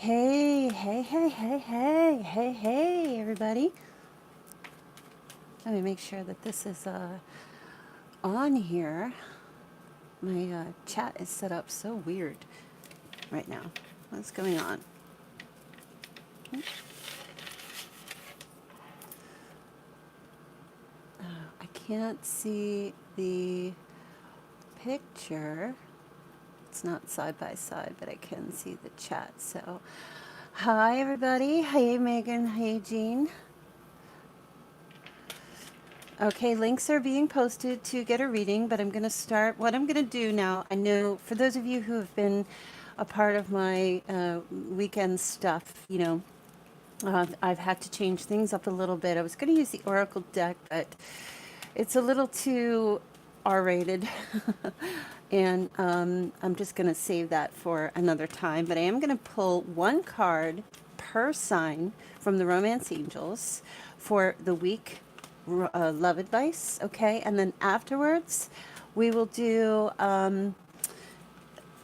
Hey, hey, hey, hey, hey, hey, hey, everybody. Let me make sure that this is on here. My chat is set up so weird right now. What's going on? I can't see the picture. It's not side by side, but I can see the chat. So, hi, everybody. Hey, Megan. Hey, Jean. Okay, links are being posted to get a reading, but I'm going to start. What I'm going to do now, I know for those of you who have been a part of my weekend stuff, I've had to change things up a little bit. I was going to use the Oracle deck, but it's a little too R-rated, and I'm just going to save that for another time. But I am going to pull one card per sign from the Romance Angels for the week love advice, okay? And then afterwards, we will do,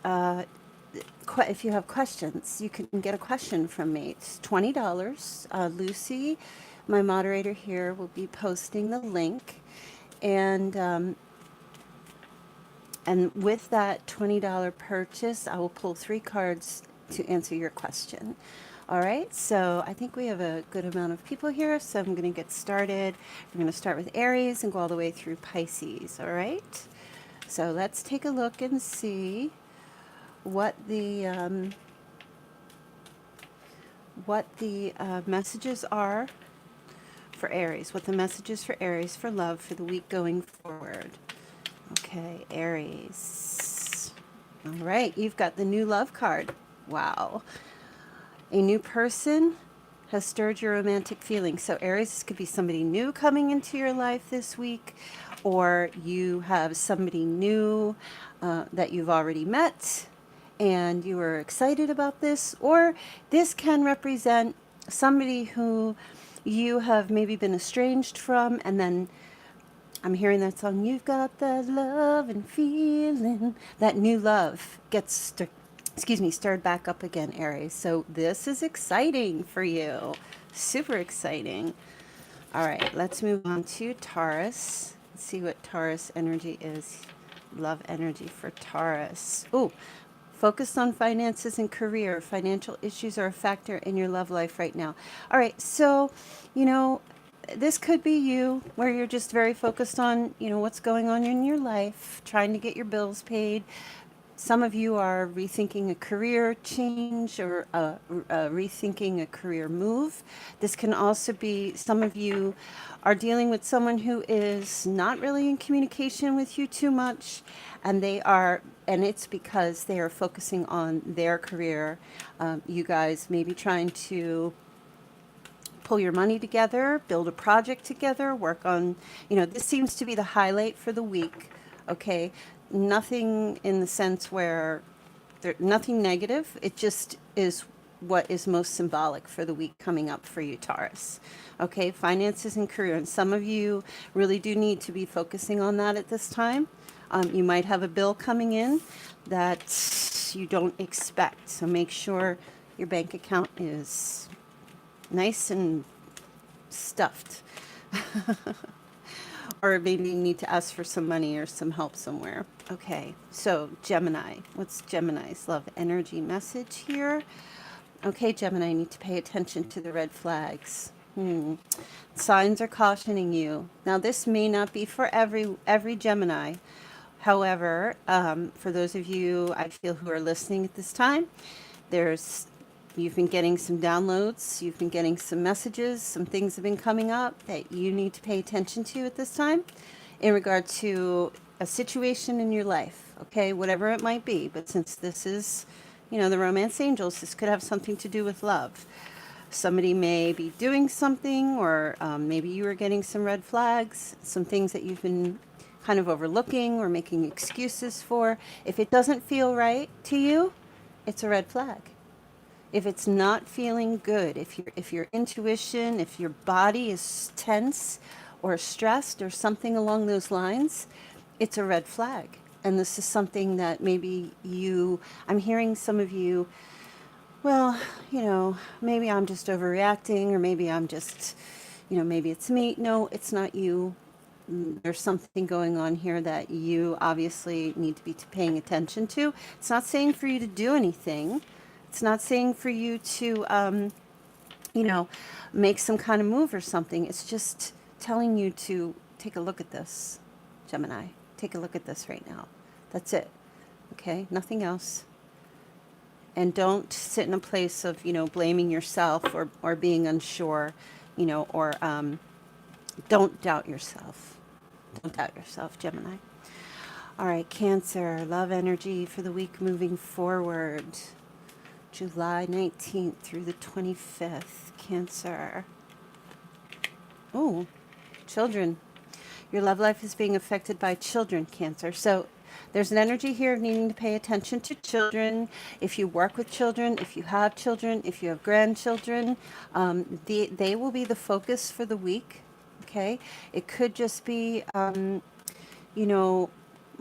if you have questions, you can get a question from me. It's $20. Lucy, my moderator here, will be posting the link. And with that $20 purchase, I will pull 3 cards to answer your question. All right, so I think we have a good amount of people here, so I'm going to get started. We're going to start with Aries and go all the way through Pisces, all right? So let's take a look and see what the messages are for Aries, what the messages for Aries for love for the week going forward. Okay, Aries. All right, you've got the new love card. Wow. A new person has stirred your romantic feelings. So Aries, this could be somebody new coming into your life this week, or you have somebody new that you've already met and you are excited about this, or this can represent somebody who you have maybe been estranged from, and then I'm hearing that song, you've got that love and feeling. That new love gets stirred back up again, Aries. So this is exciting for you. Super exciting. All right, let's move on to Taurus. Let's see what Taurus energy is. Love energy for Taurus. Ooh, focused on finances and career. Financial issues are a factor in your love life right now. All right, so, this could be you where you're just very focused on, what's going on in your life, trying to get your bills paid. Some of you are rethinking a career change or rethinking a career move. This can also be some of you are dealing with someone who is not really in communication with you too much, and it's because they are focusing on their career. You guys may be trying to pull your money together, build a project together, work on, this seems to be the highlight for the week, okay? Nothing in the sense where nothing negative. It just is what is most symbolic for the week coming up for you, Taurus. Okay, finances and career. And some of you really do need to be focusing on that at this time. You might have a bill coming in that you don't expect. So make sure your bank account is nice and stuffed. Or maybe you need to ask for some money or some help somewhere. Okay, so Gemini. What's Gemini's love energy message here? Okay, Gemini, you need to pay attention to the red flags. Signs are cautioning you. Now, this may not be for every Gemini. However, for those of you I feel who are listening at this time, you've been getting some downloads, you've been getting some messages, some things have been coming up that you need to pay attention to at this time in regard to a situation in your life, okay, whatever it might be. But since this is, the Romance Angels, this could have something to do with love. Somebody may be doing something, or maybe you are getting some red flags, some things that you've been kind of overlooking or making excuses for. If it doesn't feel right to you, it's a red flag. If it's not feeling good, if your intuition, if your body is tense or stressed or something along those lines, it's a red flag. And this is something that maybe I'm hearing some of you well, maybe I'm just overreacting, or maybe I'm just, maybe it's me. No, it's not you. There's something going on here that you obviously need to be paying attention to. It's not saying for you to do anything. It's not saying for you to, you know, make some kind of move or something. It's just telling you to take a look at this, Gemini. Take a look at this right now. That's it. Okay? Nothing else. And don't sit in a place of, blaming yourself or being unsure, or don't doubt yourself. Don't doubt yourself, Gemini. All right, Cancer, love energy for the week moving forward. July 19th through the 25th. Cancer. Oh, children. Your love life is being affected by children, Cancer. So there's an energy here of needing to pay attention to children. If you work with children, if you have children, if you have grandchildren, they will be the focus for the week. Okay? It could just be, you know,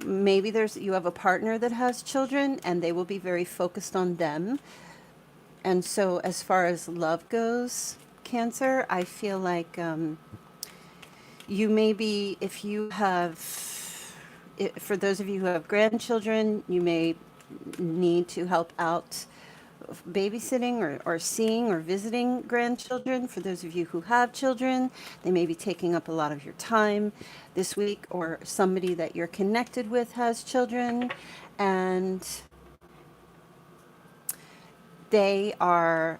maybe you have a partner that has children and they will be very focused on them. And so as far as love goes, Cancer, I feel like you may be, if you have, for those of you who have grandchildren, you may need to help out babysitting or seeing or visiting grandchildren. For those of you who have children, they may be taking up a lot of your time this week, or somebody that you're connected with has children, and they are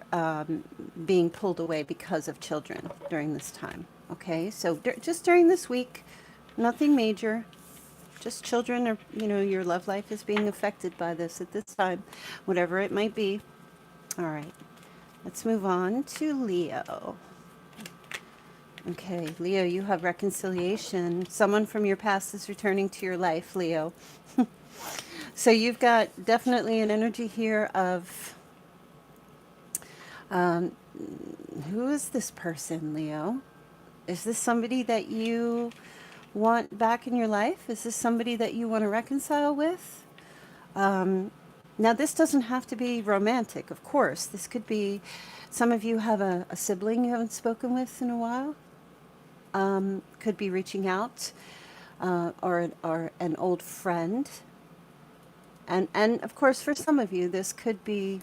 being pulled away because of children during this time. Okay, so just during this week, nothing major, just children, or your love life is being affected by this at this time, whatever it might be. All right, let's move on to Leo. Okay, Leo, you have reconciliation. Someone from your past is returning to your life, Leo. So you've got definitely an energy here of, who is this person, Leo? Is this somebody that you want back in your life? Is this somebody that you want to reconcile with? Now, this doesn't have to be romantic, of course. This could be, some of you have a sibling you haven't spoken with in a while. Could be reaching out, or an old friend. And of course, for some of you, this could be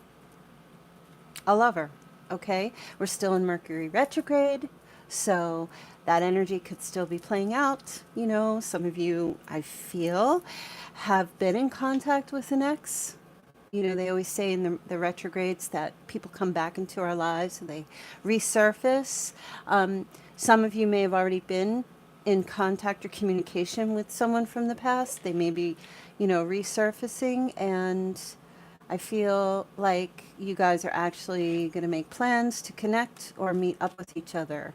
a lover, okay? We're still in Mercury retrograde, so that energy could still be playing out. Some of you, I feel, have been in contact with an ex. They always say in the retrogrades that people come back into our lives and they resurface. Some of you may have already been in contact or communication with someone from the past. They may be, resurfacing, and I feel like you guys are actually going to make plans to connect or meet up with each other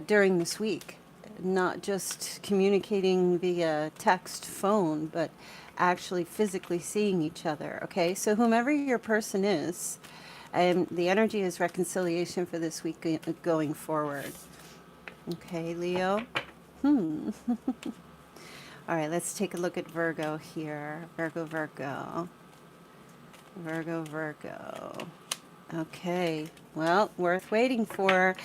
during this week. Not just communicating via text, phone, but actually physically seeing each other. Okay, so whomever your person is, and the energy is reconciliation for this week going forward. Okay, Leo. All right, let's take a look at Virgo here. Virgo. Okay, well, worth waiting for.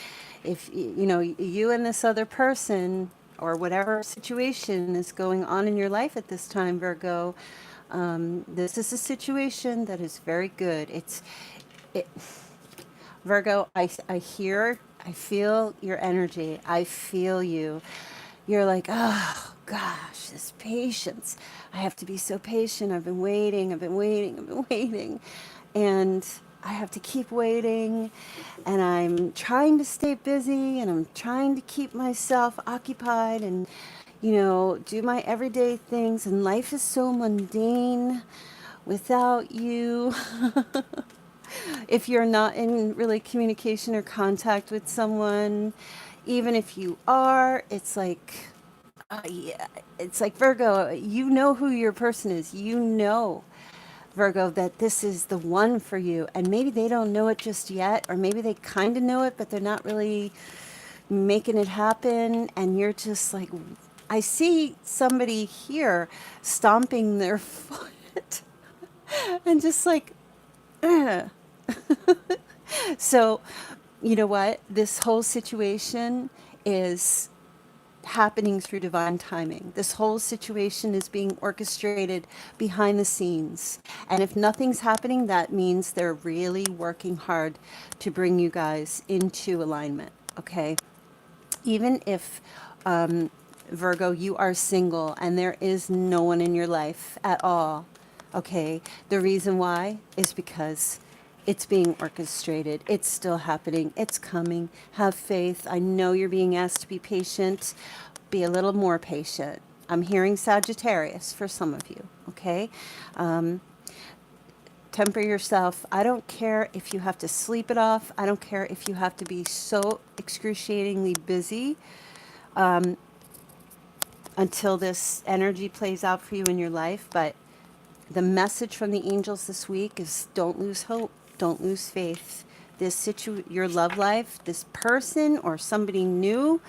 If you and this other person, or whatever situation is going on in your life at this time, Virgo, this is a situation that is very good. Virgo, I feel your energy. I feel you. You're like, oh gosh, this patience. I have to be so patient. I've been waiting. And I have to keep waiting, and I'm trying to stay busy, and I'm trying to keep myself occupied and, do my everyday things. And life is so mundane without you. If you're not in really communication or contact with someone, even if you are, it's like, yeah, it's like, Virgo, you know who your person is. Virgo, that this is the one for you. And maybe they don't know it just yet, or maybe they kind of know it, but they're not really making it happen. And you're just like, I see somebody here stomping their foot and just like So, you know what? This whole situation is happening through divine timing. This whole situation is being orchestrated behind the scenes. And if nothing's happening, that means they're really working hard to bring you guys into alignment. Okay? Even if, Virgo, you are single and there is no one in your life at all, okay, the reason why is because it's being orchestrated. It's still happening. It's coming. Have faith. I know you're being asked to be patient. Be a little more patient. I'm hearing Sagittarius for some of you, okay? Temper yourself. I don't care if you have to sleep it off. I don't care if you have to be so excruciatingly busy until this energy plays out for you in your life. But the message from the angels this week is don't lose hope. Don't lose faith. Your love life, this person or somebody new,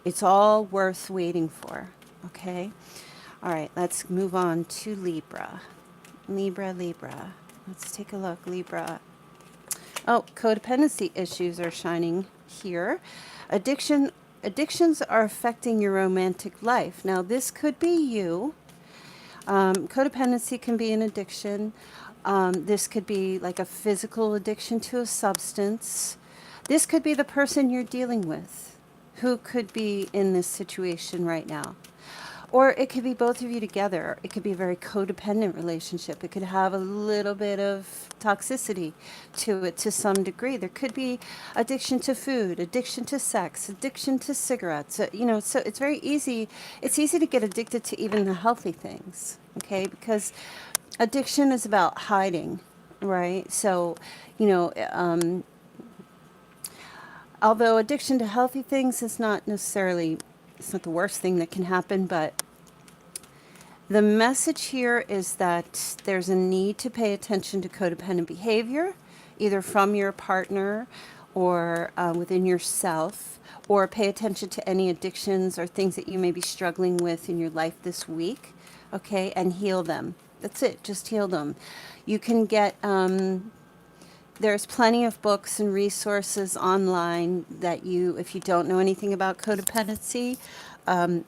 it's all worth waiting for. Okay? All right, let's move on to Libra. Libra. Let's take a look, Libra. Oh, codependency issues are shining here. Addictions are affecting your romantic life. Now, this could be you. Codependency can be an addiction. This could be like a physical addiction to a substance. This could be the person you're dealing with who could be in this situation right now. Or it could be both of you together. It could be a very codependent relationship. It could have a little bit of toxicity to it to some degree. There could be addiction to food, addiction to sex, addiction to cigarettes. So it's very easy. It's easy to get addicted to even the healthy things, okay? Because addiction is about hiding, right? So, although addiction to healthy things is not necessarily, it's not the worst thing that can happen, but the message here is that there's a need to pay attention to codependent behavior, either from your partner or within yourself, or pay attention to any addictions or things that you may be struggling with in your life this week, okay, and heal them. That's it, just heal them. You can get... there's plenty of books and resources online that if you don't know anything about codependency,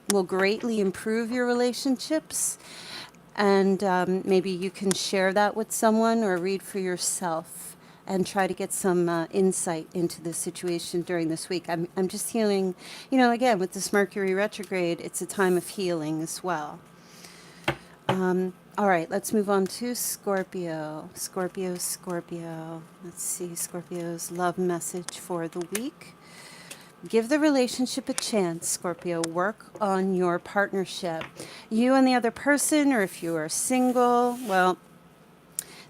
will greatly improve your relationships. And maybe you can share that with someone or read for yourself and try to get some insight into the situation during this week. I'm just healing, again, with this Mercury retrograde, it's a time of healing as well. All right, let's move on to Scorpio. Scorpio. Let's see Scorpio's love message for the week. Give the relationship a chance, Scorpio. Work on your partnership. You and the other person, or if you are single, well,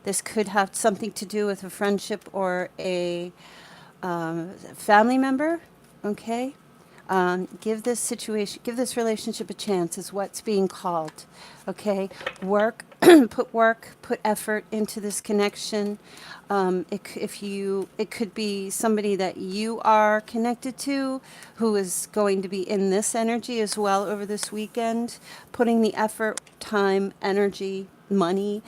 this could have something to do with a friendship or a family member, okay? Give this relationship a chance is what's being called, okay? Put effort into this connection. It could be somebody that you are connected to who is going to be in this energy as well over this weekend, putting the effort, time, energy, money,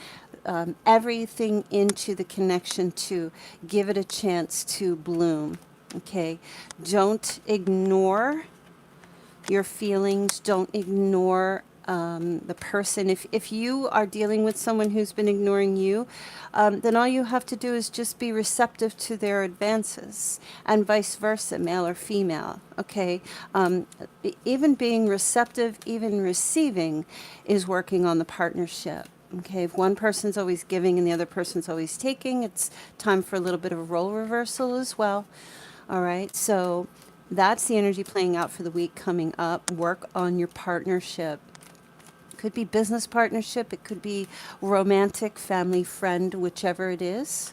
everything into the connection to give it a chance to bloom. Okay, don't ignore your feelings. Don't ignore the person. If you are dealing with someone who's been ignoring you, then all you have to do is just be receptive to their advances, and vice versa, male or female. Okay, even being receptive, even receiving, is working on the partnership. Okay, if one person's always giving and the other person's always taking, it's time for a little bit of a role reversal as well. All right, so that's the energy playing out for the week coming up. Work on your partnership. It could be business partnership. It could be romantic, family, friend, whichever it is.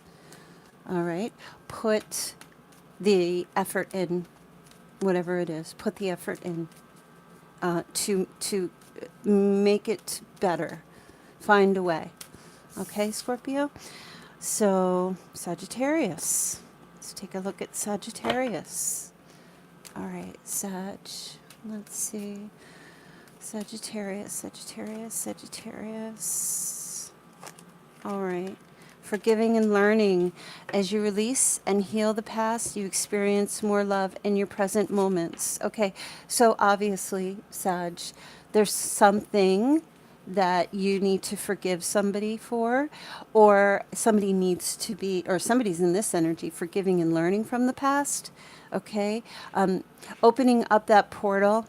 All right, put the effort in, whatever it is. Put the effort in to make it better. Find a way. Okay, Scorpio? So, Sagittarius. Let's take a look at Sagittarius. All right, Let's see. Sagittarius. All right. forgiving and learning. As you release and heal the past, you experience more love in your present moments. Okay, so obviously, Sag, there's something that you need to forgive somebody for, or somebody needs to be, or somebody's in this energy forgiving and learning from the past. Okay, opening up that portal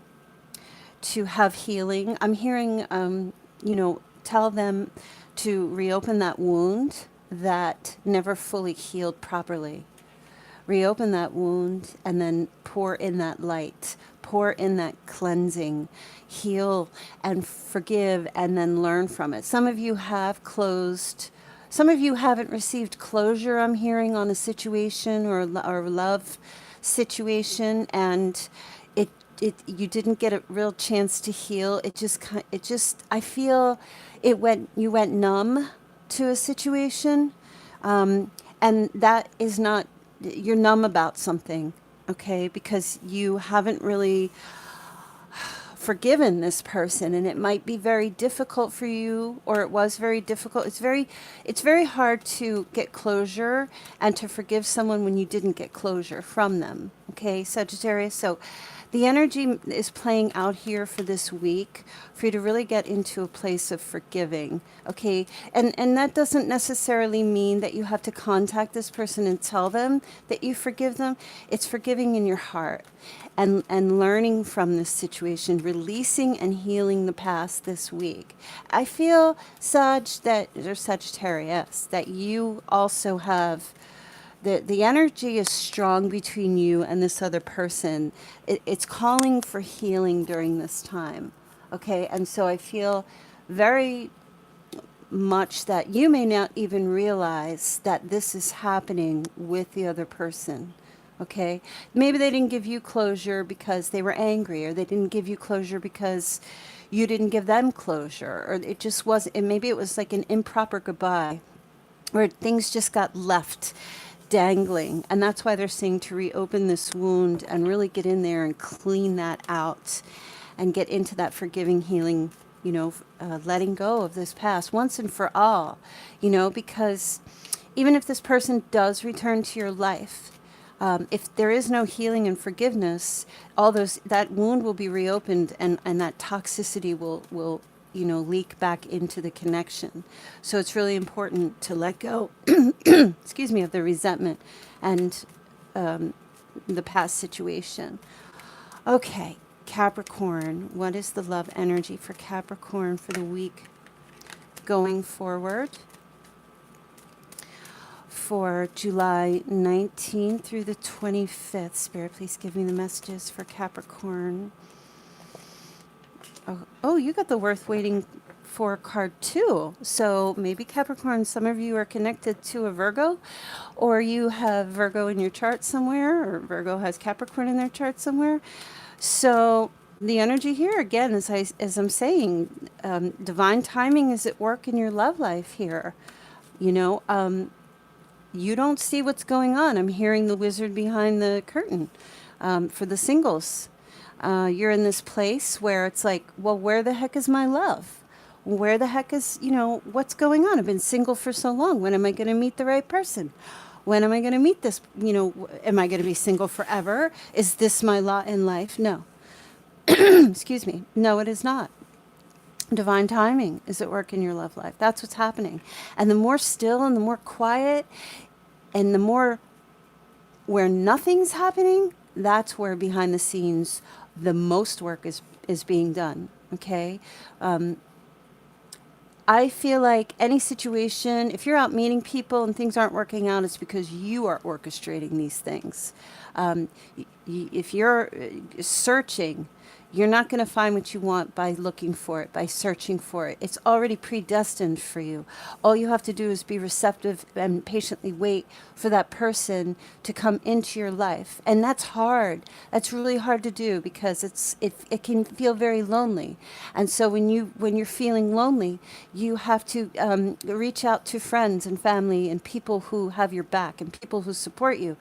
to have healing. I'm hearing, tell them to reopen that wound that never fully healed properly. Reopen that wound and then pour in that light, pour in that cleansing, heal and forgive, and then learn from it. Some of you have closed. Some of you haven't received closure, I'm hearing, on a situation or love situation, and you didn't get a real chance to heal. I feel you went numb to a situation, and that is not, you're numb about something, okay, because you haven't really forgiven this person, and it might be very difficult for you, or it was very difficult. It's very hard to get closure and to forgive someone when you didn't get closure from them. Okay, Sagittarius. So the energy is playing out here for this week for you to really get into a place of forgiving. Okay, and that doesn't necessarily mean that you have to contact this person and tell them that you forgive them. It's forgiving in your heart. And learning from this situation, releasing and healing the past this week. I feel, Sagittarius, that you also have, the energy is strong between you and this other person. It's calling for healing during this time. Okay, and so I feel very much that you may not even realize that this is happening with the other person. Okay, maybe they didn't give you closure because they were angry, or they didn't give you closure because you didn't give them closure, or it just wasn't, and maybe it was like an improper goodbye where things just got left dangling. And that's why they're saying to reopen this wound and really get in there and clean that out and get into that forgiving, healing, letting go of this past once and for all, because even if this person does return to your life, if there is no healing and forgiveness, that wound will be reopened, and that toxicity will leak back into the connection. So it's really important to let go, excuse me, of the resentment and the past situation. Okay, Capricorn, what is the love energy for Capricorn for the week going forward? For July 19th through the 25th. Spirit, please give me the messages for Capricorn. Oh, you got the worth waiting for card too. So maybe Capricorn, some of you are connected to a Virgo, or you have Virgo in your chart somewhere, or Virgo has Capricorn in their chart somewhere. So the energy here, again, as I'm saying, divine timing is at work in your love life here. You don't see what's going on. I'm hearing the wizard behind the curtain for the singles. You're in this place where it's like, well, where the heck is my love? Where the heck is, what's going on? I've been single for so long. When am I going to meet the right person? When am I going to meet this? Am I going to be single forever? Is this my lot in life? No. Excuse me. No, it is not. Divine timing is at work in your love life. That's what's happening. And the more still and the more quiet and the more where nothing's happening, that's where behind the scenes the most work is being done. Okay? I feel like any situation, if you're out meeting people and things aren't working out, it's because you are orchestrating these things. If you're searching, you're not going to find what you want by looking for it, by searching for it. It's already predestined for you. All you have to do is be receptive and patiently wait for that person to come into your life. And that's hard. That's really hard to do because it can feel very lonely. And so when you're feeling lonely, you have to reach out to friends and family and people who have your back and people who support you,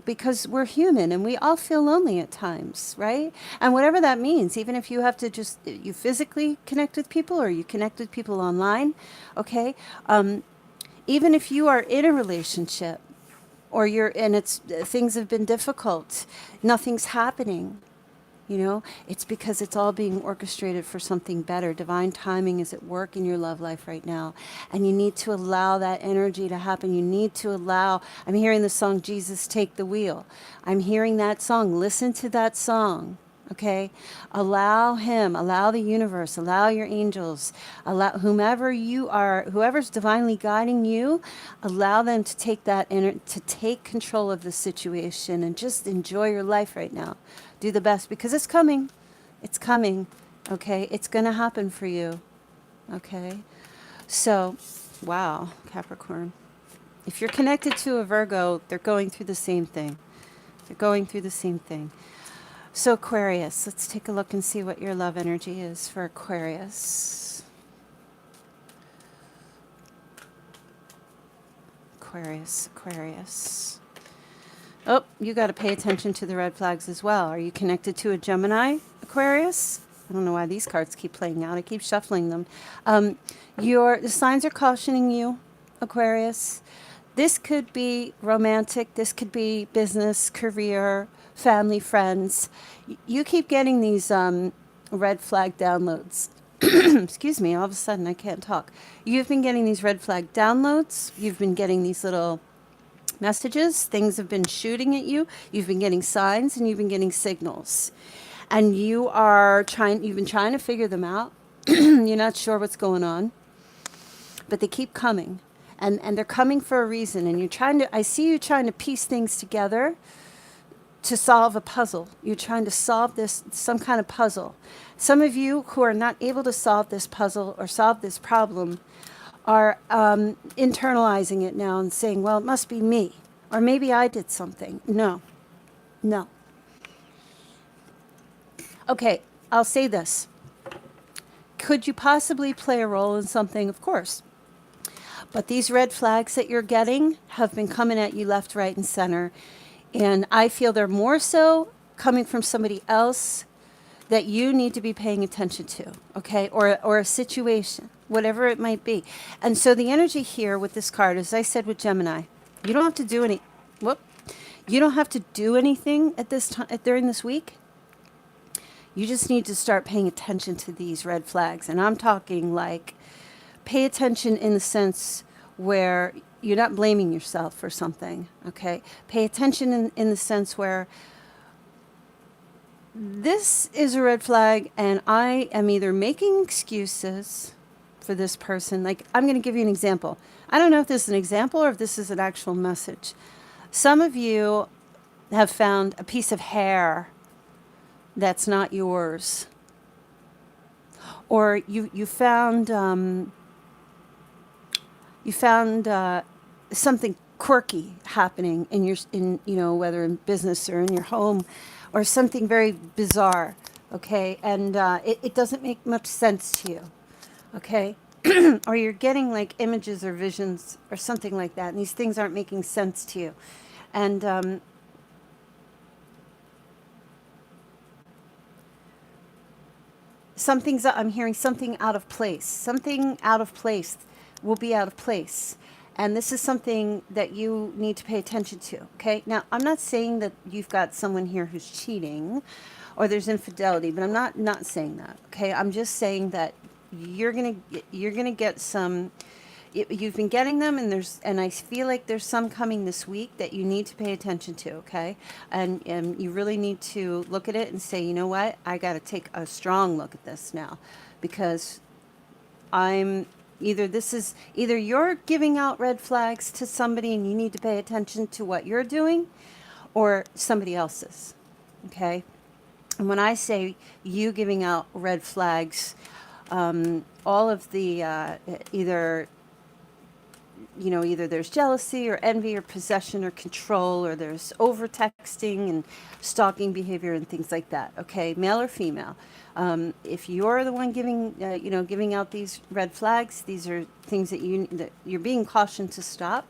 because we're human and we all feel lonely at times, right? And whatever that means, even if you have to you physically connect with people or you connect with people online, okay? Even if you are in a relationship, or it's things have been difficult, nothing's happening, it's because it's all being orchestrated for something better. Divine timing is at work in your love life right now. And you need to allow that energy to happen. You need to allow, I'm hearing the song, Jesus Take the Wheel. I'm hearing that song. Listen to that song. Okay? Allow him, allow the universe, allow your angels, allow whomever you are, whoever's divinely guiding you, allow them to take to take control of the situation and just enjoy your life right now. Do the best because it's coming. It's coming. Okay? It's going to happen for you. Okay? So, wow, Capricorn. If you're connected to a Virgo, they're going through the same thing. They're going through the same thing. So Aquarius, let's take a look and see what your love energy is for Aquarius. Aquarius. Oh, you got to pay attention to the red flags as well. Are you connected to a Gemini, Aquarius? I don't know why these cards keep playing out. I keep shuffling them. The signs are cautioning you, Aquarius. This could be romantic. This could be business, career, family, friends. You keep getting these red flag downloads. Excuse me, all of a sudden I can't talk. You've been getting these red flag downloads. You've been getting these little messages. Things have been shooting at you. You've been getting signs and you've been getting signals. And you've been trying to figure them out. You're not sure what's going on. But they keep coming. And they're coming for a reason. And I see you trying to piece things together to solve a puzzle. You're trying to solve some kind of puzzle. Some of you who are not able to solve this puzzle or solve this problem are internalizing it now and saying, well, it must be me. Or maybe I did something. No. Okay, I'll say this. Could you possibly play a role in something? Of course. But these red flags that you're getting have been coming at you left, right, and center. And I feel they're more so coming from somebody else that you need to be paying attention to, okay? Or a situation, whatever it might be. And so the energy here with this card, as I said with Gemini, you don't have to do you don't have to do anything at this time during this week. You just need to start paying attention to these red flags. And I'm talking like pay attention in the sense where you're not blaming yourself for something, okay? Pay attention in the sense where this is a red flag and I am either making excuses for this person. Like, I'm going to give you an example. I don't know if this is an example or if this is an actual message. Some of you have found a piece of hair that's not yours. Or you found something quirky happening in whether in business or in your home, or something very bizarre, okay? And it doesn't make much sense to you, okay? Or you're getting like images or visions or something like that, and these things aren't making sense to you. And I'm hearing something out of place. Something out of place will be out of place. And this is something that you need to pay attention to, okay? Now, I'm not saying that you've got someone here who's cheating or there's infidelity, but I'm not saying that, okay? I'm just saying that you're gonna get some. You've been getting them, and I feel like there's some coming this week that you need to pay attention to, okay? And you really need to look at it and say, you know what? I got to take a strong look at this now, because either you're giving out red flags to somebody and you need to pay attention to what you're doing, or somebody else's, okay? And when I say you giving out red flags, all of the either there's jealousy or envy or possession or control, or there's over texting and stalking behavior and things like that, okay, male or female. If you're the one giving out these red flags, these are things that you're being cautioned to stop.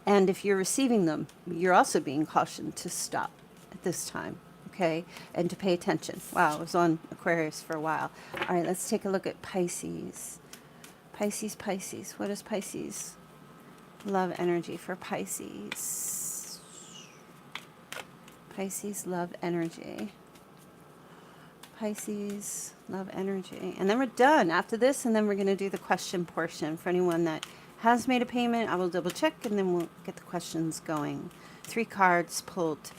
And if you're receiving them, you're also being cautioned to stop at this time, okay, and to pay attention. Wow, I was on Aquarius for a while. All right, let's take a look at Pisces. Pisces. What is Pisces? Love energy for Pisces. Pisces, love energy. Pisces, love energy. And then we're done after this, and then we're going to do the question portion. For anyone that has made a payment, I will double check, and then we'll get the questions going. 3 cards pulled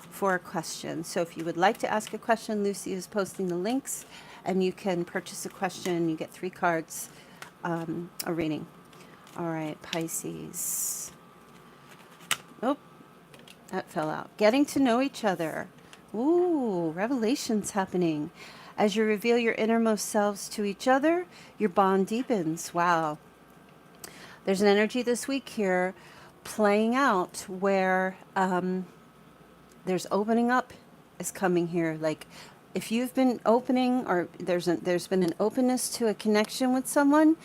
for a question. So if you would like to ask a question, Lucy is posting the links, and you can purchase a question. You get 3 cards, a reading. All right, Pisces. Oh, that fell out. Getting to know each other. Ooh, revelations happening. As you reveal your innermost selves to each other, your bond deepens. Wow. There's an energy this week here playing out where there's opening up is coming here. Like if you've been opening, or there's been an openness to a connection with someone,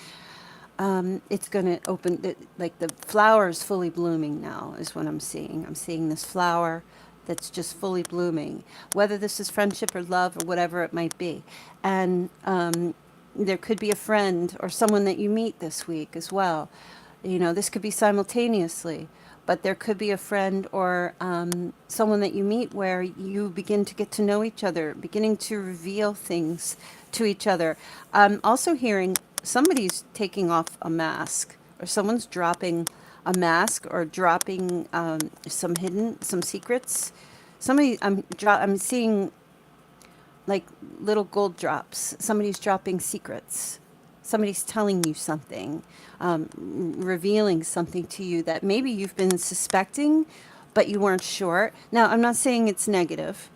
it's going to open, like the flower is fully blooming now is what I'm seeing. I'm seeing this flower that's just fully blooming, whether this is friendship or love or whatever it might be. And there could be a friend or someone that you meet this week as well. You know, this could be simultaneously, but there could be a friend or someone that you meet where you begin to get to know each other, beginning to reveal things to each other. I'm also hearing somebody's taking off a mask, or someone's dropping a mask, or dropping some secrets. I'm seeing like little gold drops. Somebody's dropping secrets. Somebody's telling you something, revealing something to you that maybe you've been suspecting, but you weren't sure. Now, I'm not saying it's negative.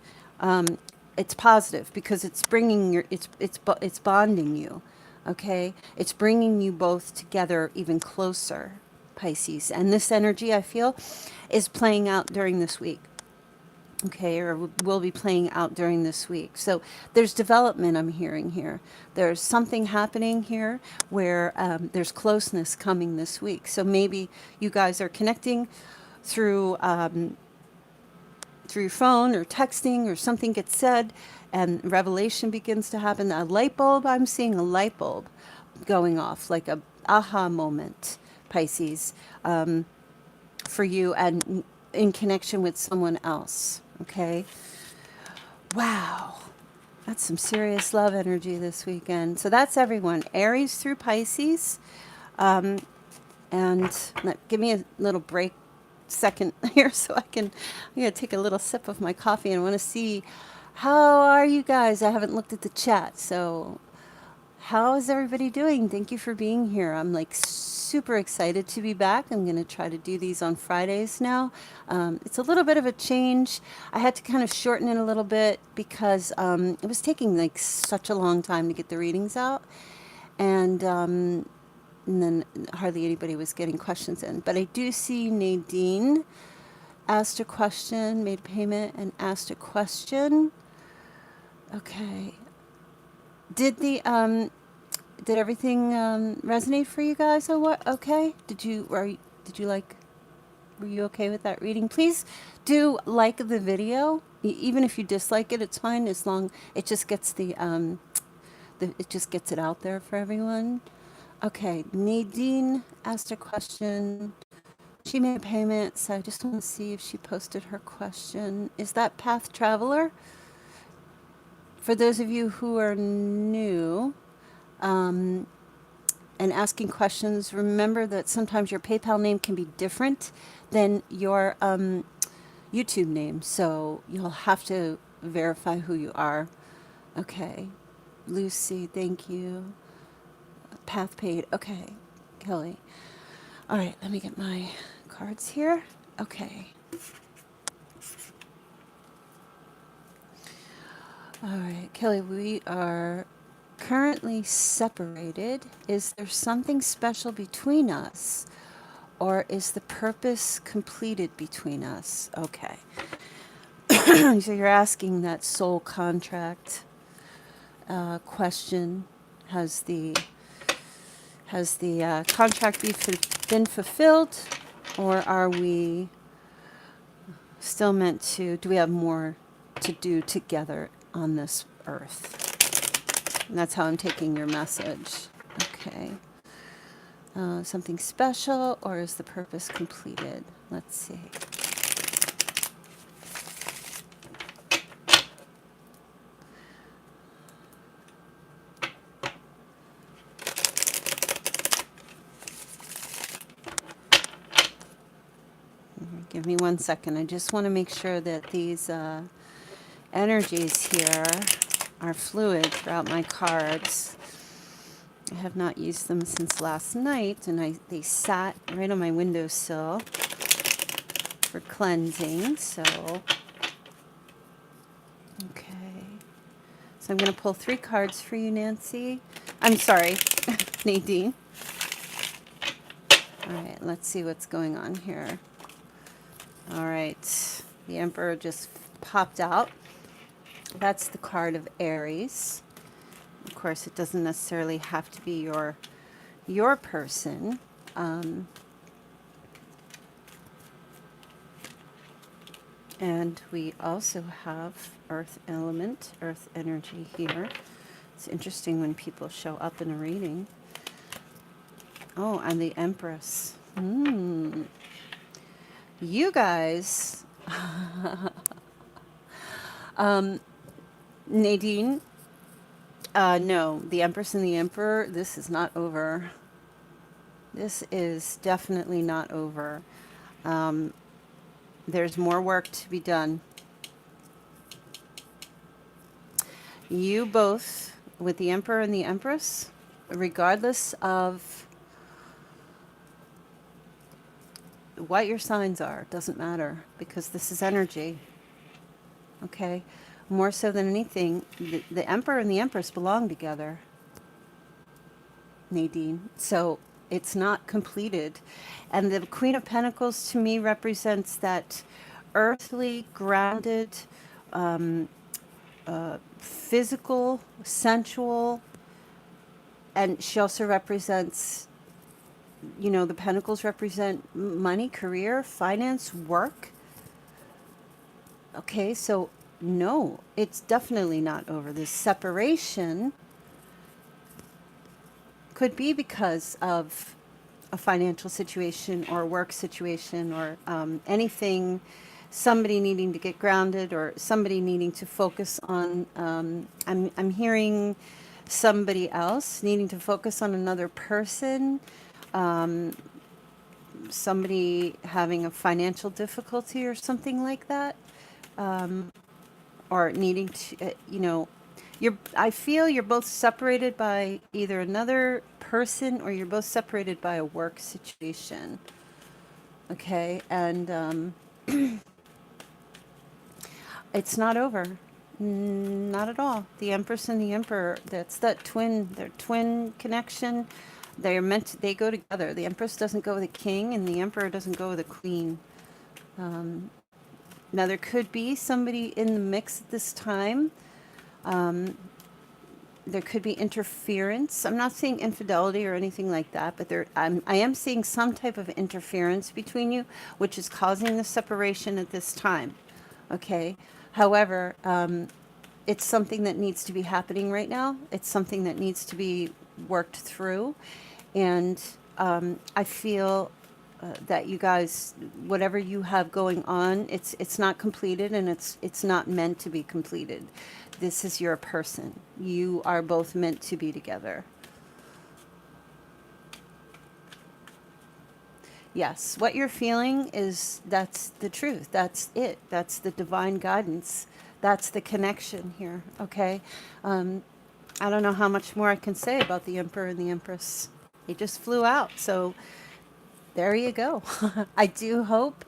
It's positive because it's bringing it's bonding you. Okay, it's bringing you both together even closer, Pisces. And this energy, I feel, is playing out during this week. Okay, or will be playing out during this week. So there's development I'm hearing here. There's something happening here where there's closeness coming this week. So maybe you guys are connecting through through your phone or texting, or something gets said and revelation begins to happen. A light bulb, I'm seeing a light bulb going off, like a aha moment, Pisces, for you and in connection with someone else. Okay. Wow. That's some serious love energy this weekend. So that's everyone. Aries through Pisces. And give me a little break second here so I'm going to take a little sip of my coffee, and I want to see, how are you guys? I haven't looked at the chat. So how is everybody doing? Thank you for being here. I'm like super excited to be back. I'm going to try to do these on Fridays now. It's a little bit of a change. I had to kind of shorten it a little bit because it was taking like such a long time to get the readings out. And then hardly anybody was getting questions in. But I do see Nadine asked a question, made payment, and asked a question. Okay. Did everything resonate for you guys? Or what? Okay. Were you okay with that reading? Please do like the video. Even if you dislike it, it's fine, as long it just gets it just gets it out there for everyone. Okay, Nadine asked a question. She made a payment, so I just want to see if she posted her question. Is that Path Traveler? For those of you who are new and asking questions, remember that sometimes your PayPal name can be different than your YouTube name, so you'll have to verify who you are. Okay, Lucy, thank you. Path paid. Okay, Kelly. All right, let me get my cards here. Okay. All right, Kelly, we are currently separated. Is there something special between us, or is the purpose completed between us? Okay. So you're asking that soul contract question. Has the contract been fulfilled, or are we still meant to, do we have more to do together on this earth? And that's how I'm taking your message. Okay. Something special, or is the purpose completed? Let's see. Give me 1 second. I just want to make sure that these energies here are fluid throughout my cards. I have not used them since last night, and they sat right on my windowsill for cleansing. So, okay. So I'm going to pull 3 cards for you, Nancy. I'm sorry, Nadine. All right, let's see what's going on here. All right, the Emperor just popped out. That's the card of Aries. Of course, it doesn't necessarily have to be your person. And we also have Earth element, Earth energy here. It's interesting when people show up in a reading. Oh, and the Empress. You guys, Nadine, no, the Empress and the Emperor, this is not over. This is definitely not over. There's more work to be done. You both, with the Emperor and the Empress, regardless of what your signs are, doesn't matter, because this is energy. Okay? More so than anything, the Emperor and the Empress belong together, Nadine. So it's not completed. And the Queen of Pentacles to me represents that earthly, grounded, physical, sensual, and she also represents, you know, the Pentacles represent money, career, finance, work. Okay, so no, it's definitely not over. This separation could be because of a financial situation or a work situation or anything, somebody needing to get grounded or somebody needing to focus on, I'm hearing somebody else needing to focus on another person, somebody having a financial difficulty or something like that, or needing to, you know, I feel you're both separated by either another person or you're both separated by a work situation. Okay, and it's not over. Not at all. The Empress and the Emperor, that's that their twin connection. They're meant to, they go together. The Empress doesn't go with the king and the Emperor doesn't go with the queen. Now there could be somebody in the mix at this time. There could be interference. I'm not seeing infidelity or anything like that, but I am seeing some type of interference between you, which is causing the separation at this time. Okay. However, it's something that needs to be happening right now. It's something that needs to be worked through. And I feel that you guys, whatever you have going on, it's not completed and it's not meant to be completed. This is your person. You are both meant to be together. Yes, what you're feeling is that's the truth. That's it. That's the divine guidance. That's the connection here. Okay. I don't know how much more I can say about the Emperor and the Empress. He just flew out. So there you go. I do hope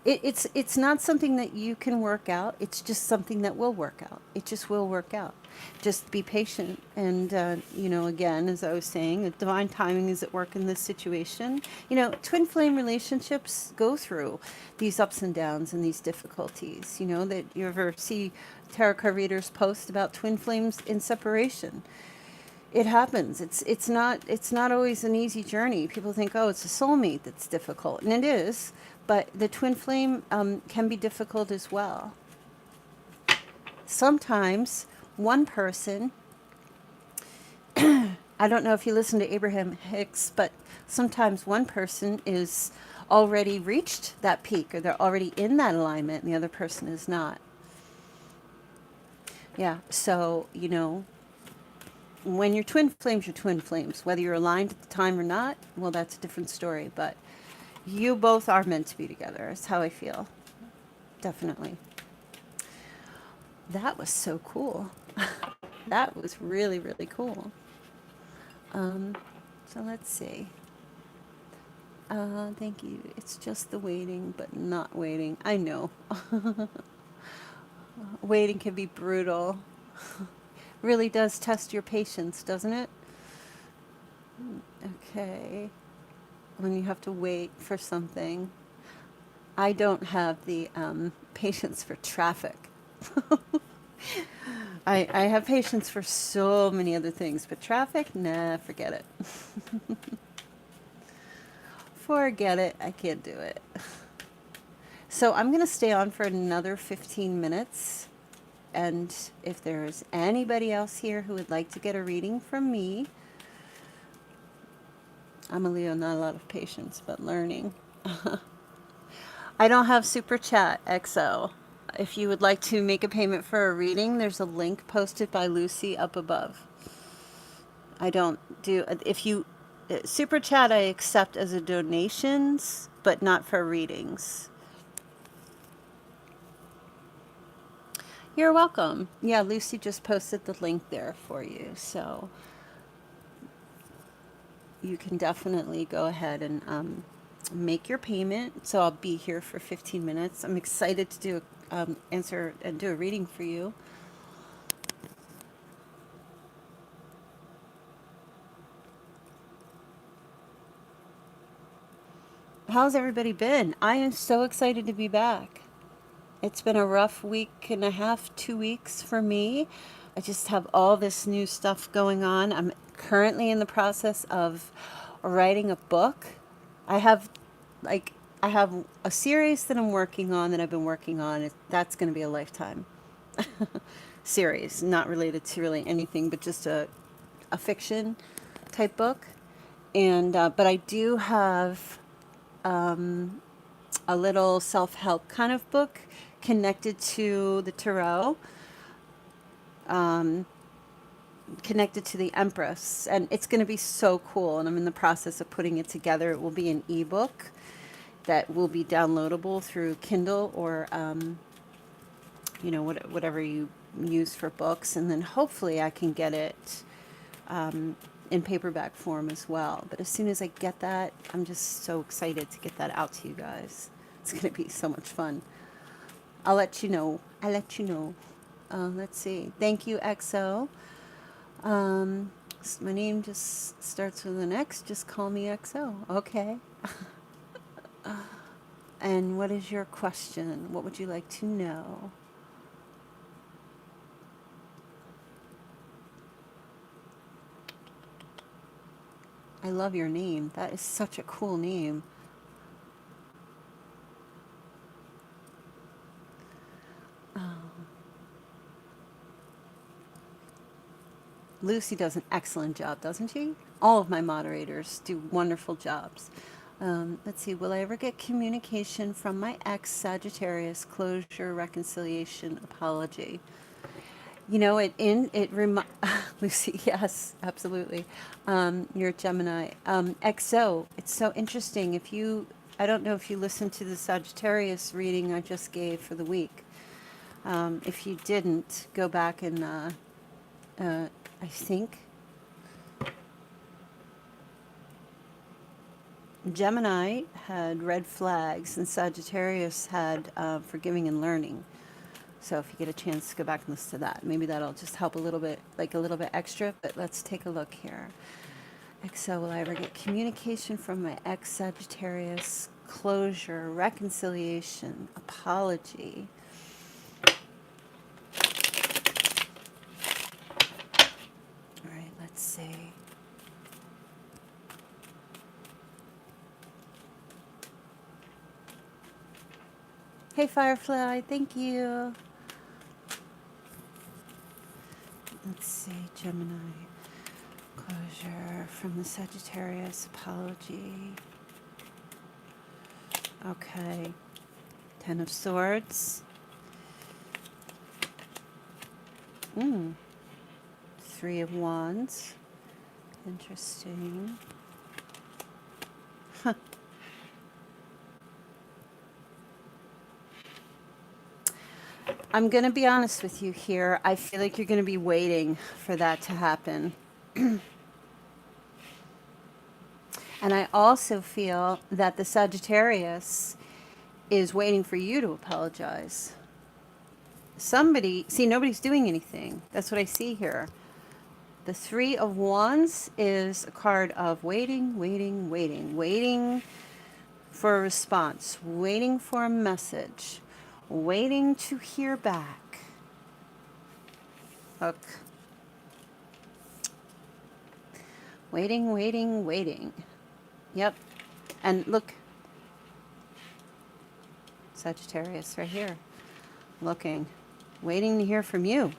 it's not something that you can work out. It's just something that will work out. It just will work out. Just be patient. And, you know, again, as I was saying, divine timing is at work in this situation. You know, twin flame relationships go through these ups and downs and these difficulties. You know, that you ever see tarot card readers post about twin flames in separation. It happens. It's not always an easy journey. People think, oh, it's a soulmate that's difficult, and it is. But the twin flame can be difficult as well. Sometimes one person I don't know if you listen to Abraham Hicks, but sometimes one person is already reached that peak, or they're already in that alignment and the other person is not. Yeah, so, when you're twin flames. Whether you're aligned at the time or not, well, that's a different story. But you both are meant to be together. That's how I feel. Definitely. That was so cool. That was really, really cool. So let's see. Thank you. It's just the waiting, but not waiting. I know. Waiting can be brutal. Really does test your patience, doesn't it? Okay. When you have to wait for something. I don't have the patience for traffic. I have patience for so many other things, but traffic, nah, forget it. Forget it. I can't do it. So I'm going to stay on for another 15 minutes. And if there's anybody else here who would like to get a reading from me, I'm a Leo, not a lot of patience, but learning. I don't have Super Chat XO. If you would like to make a payment for a reading, there's a link posted by Lucy up above. I don't do, if you, Super Chat I accept as a donations, but not for readings. You're welcome. Yeah, Lucy just posted the link there for you, so you can definitely go ahead and make your payment. So I'll be here for 15 minutes. I'm excited to do answer and do a reading for you. How's everybody been? I am so excited to be back. It's been a rough week and a half, 2 weeks for me. I just have all this new stuff going on. I'm currently in the process of writing a book. I have I have a series that I'm working on that I've been working on. That's going to be a lifetime series, not related to really anything, but just a fiction type book. And but I do have a little self-help kind of book connected to the tarot, connected to the Empress, and it's going to be so cool, and I'm in the process of putting it together. It will be an ebook that will be downloadable through Kindle or whatever you use for books, and then hopefully I can get it in paperback form as well. But as soon as I get that, I'm just so excited to get that out to you guys. It's going to be so much fun. I'll let you know. Let's see. Thank you, XO. My name just starts with an X. Just call me XO. Okay. And what is your question? What would you like to know? I love your name. That is such a cool name. Lucy does an excellent job, doesn't she? All of my moderators do wonderful jobs. Let's see, will I ever get communication from my ex Sagittarius, closure, reconciliation, apology? Lucy, yes, absolutely. You're a Gemini. XO, it's so interesting. I don't know if you listened to the Sagittarius reading I just gave for the week. If you didn't, go back and I think Gemini had red flags and Sagittarius had forgiving and learning. So if you get a chance to go back and listen to that, maybe that'll just help a little bit extra. But let's take a look here. XO, will I ever get communication from my ex Sagittarius? Closure, reconciliation, apology. All right, let's see. Hey, Firefly, thank you. Let's see, Gemini, closure. closure from the Sagittarius apology. Okay. Ten of Swords. Three of Wands. Interesting. Huh. I'm going to be honest with you here. I feel like you're going to be waiting for that to happen. And I also feel that the Sagittarius is waiting for you to apologize. Somebody, see, nobody's doing anything. That's what I see here. The Three of Wands is a card of waiting, waiting, waiting, waiting for a response, waiting for a message, waiting to hear back. Look. Waiting, waiting, waiting. Yep. And look. Sagittarius right here. Looking. Waiting to hear from you.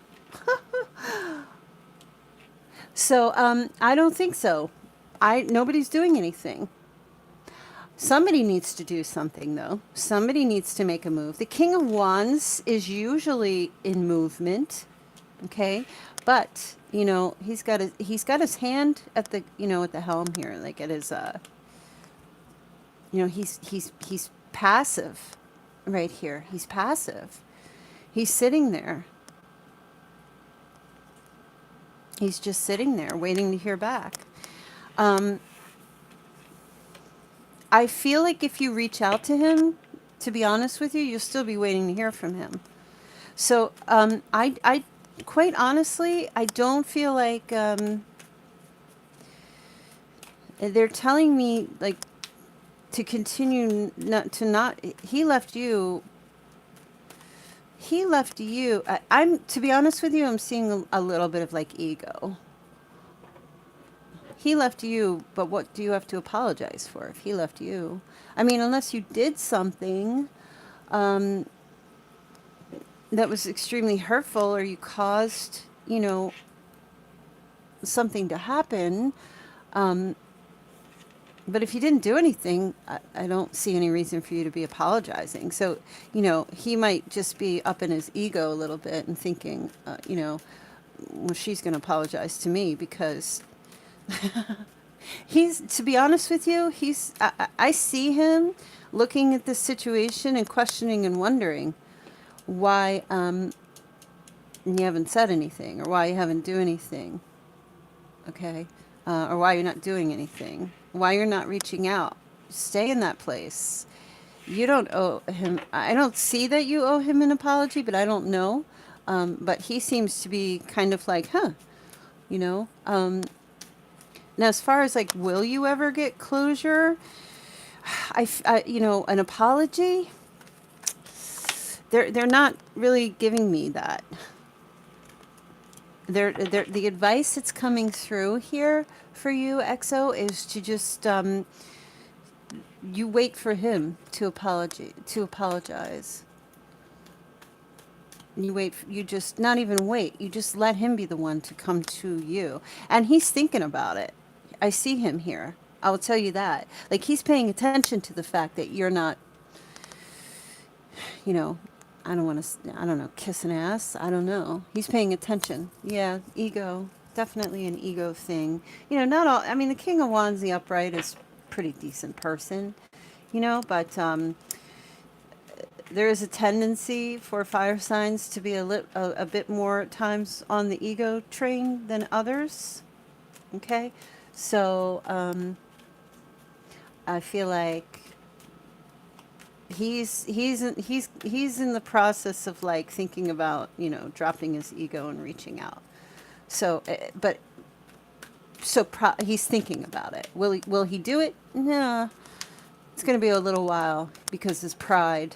So, I don't think so. Nobody's doing anything. Somebody needs to do something, though. Somebody needs to make a move. The King of Wands is usually in movement, okay? But, you know, he's got his hand at the, you know, at the helm here, like at his, you know, he's passive right here. He's passive. He's sitting there. He's just sitting there waiting to hear back. I feel like if you reach out to him, to be honest with you, you'll still be waiting to hear from him. So I quite honestly, I don't feel like they're telling me like to continue not. He left you. I'm to be honest with you, I'm seeing a little bit of like ego. He left you, but what do you have to apologize for if he left you? I mean, unless you did something that was extremely hurtful or you caused, you know, something to happen. But if you didn't do anything, I don't see any reason for you to be apologizing. So, you know, he might just be up in his ego a little bit and thinking, you know, well, she's going to apologize to me because... to be honest with you, I see him looking at this situation and questioning and wondering why you haven't said anything or why you haven't do anything, okay? Or why you're not doing anything, why you're not reaching out. Stay in that place. You don't owe him, I don't see that you owe him an apology, but I don't know. But he seems to be kind of like, huh, you know? Now, as far as like, will you ever get closure? You know, an apology. They're not really giving me that. The advice that's coming through here for you, XO, is to just you wait for him to apologize. You just not even wait. You just let him be the one to come to you, and he's thinking about it. I see him here. I will tell you that. Like, he's paying attention to the fact that you're not, you know, I don't know, kissing ass. I don't know. He's paying attention. Yeah, ego. Definitely an ego thing. You know, not all, I mean, the King of Wands, the upright, is a pretty decent person, you know, but there is a tendency for fire signs to be a bit more at times on the ego train than others. Okay? So, I feel like he's in the process of like thinking about, you know, dropping his ego and reaching out. So, he's thinking about it. Will he do it? No. It's going to be a little while because his pride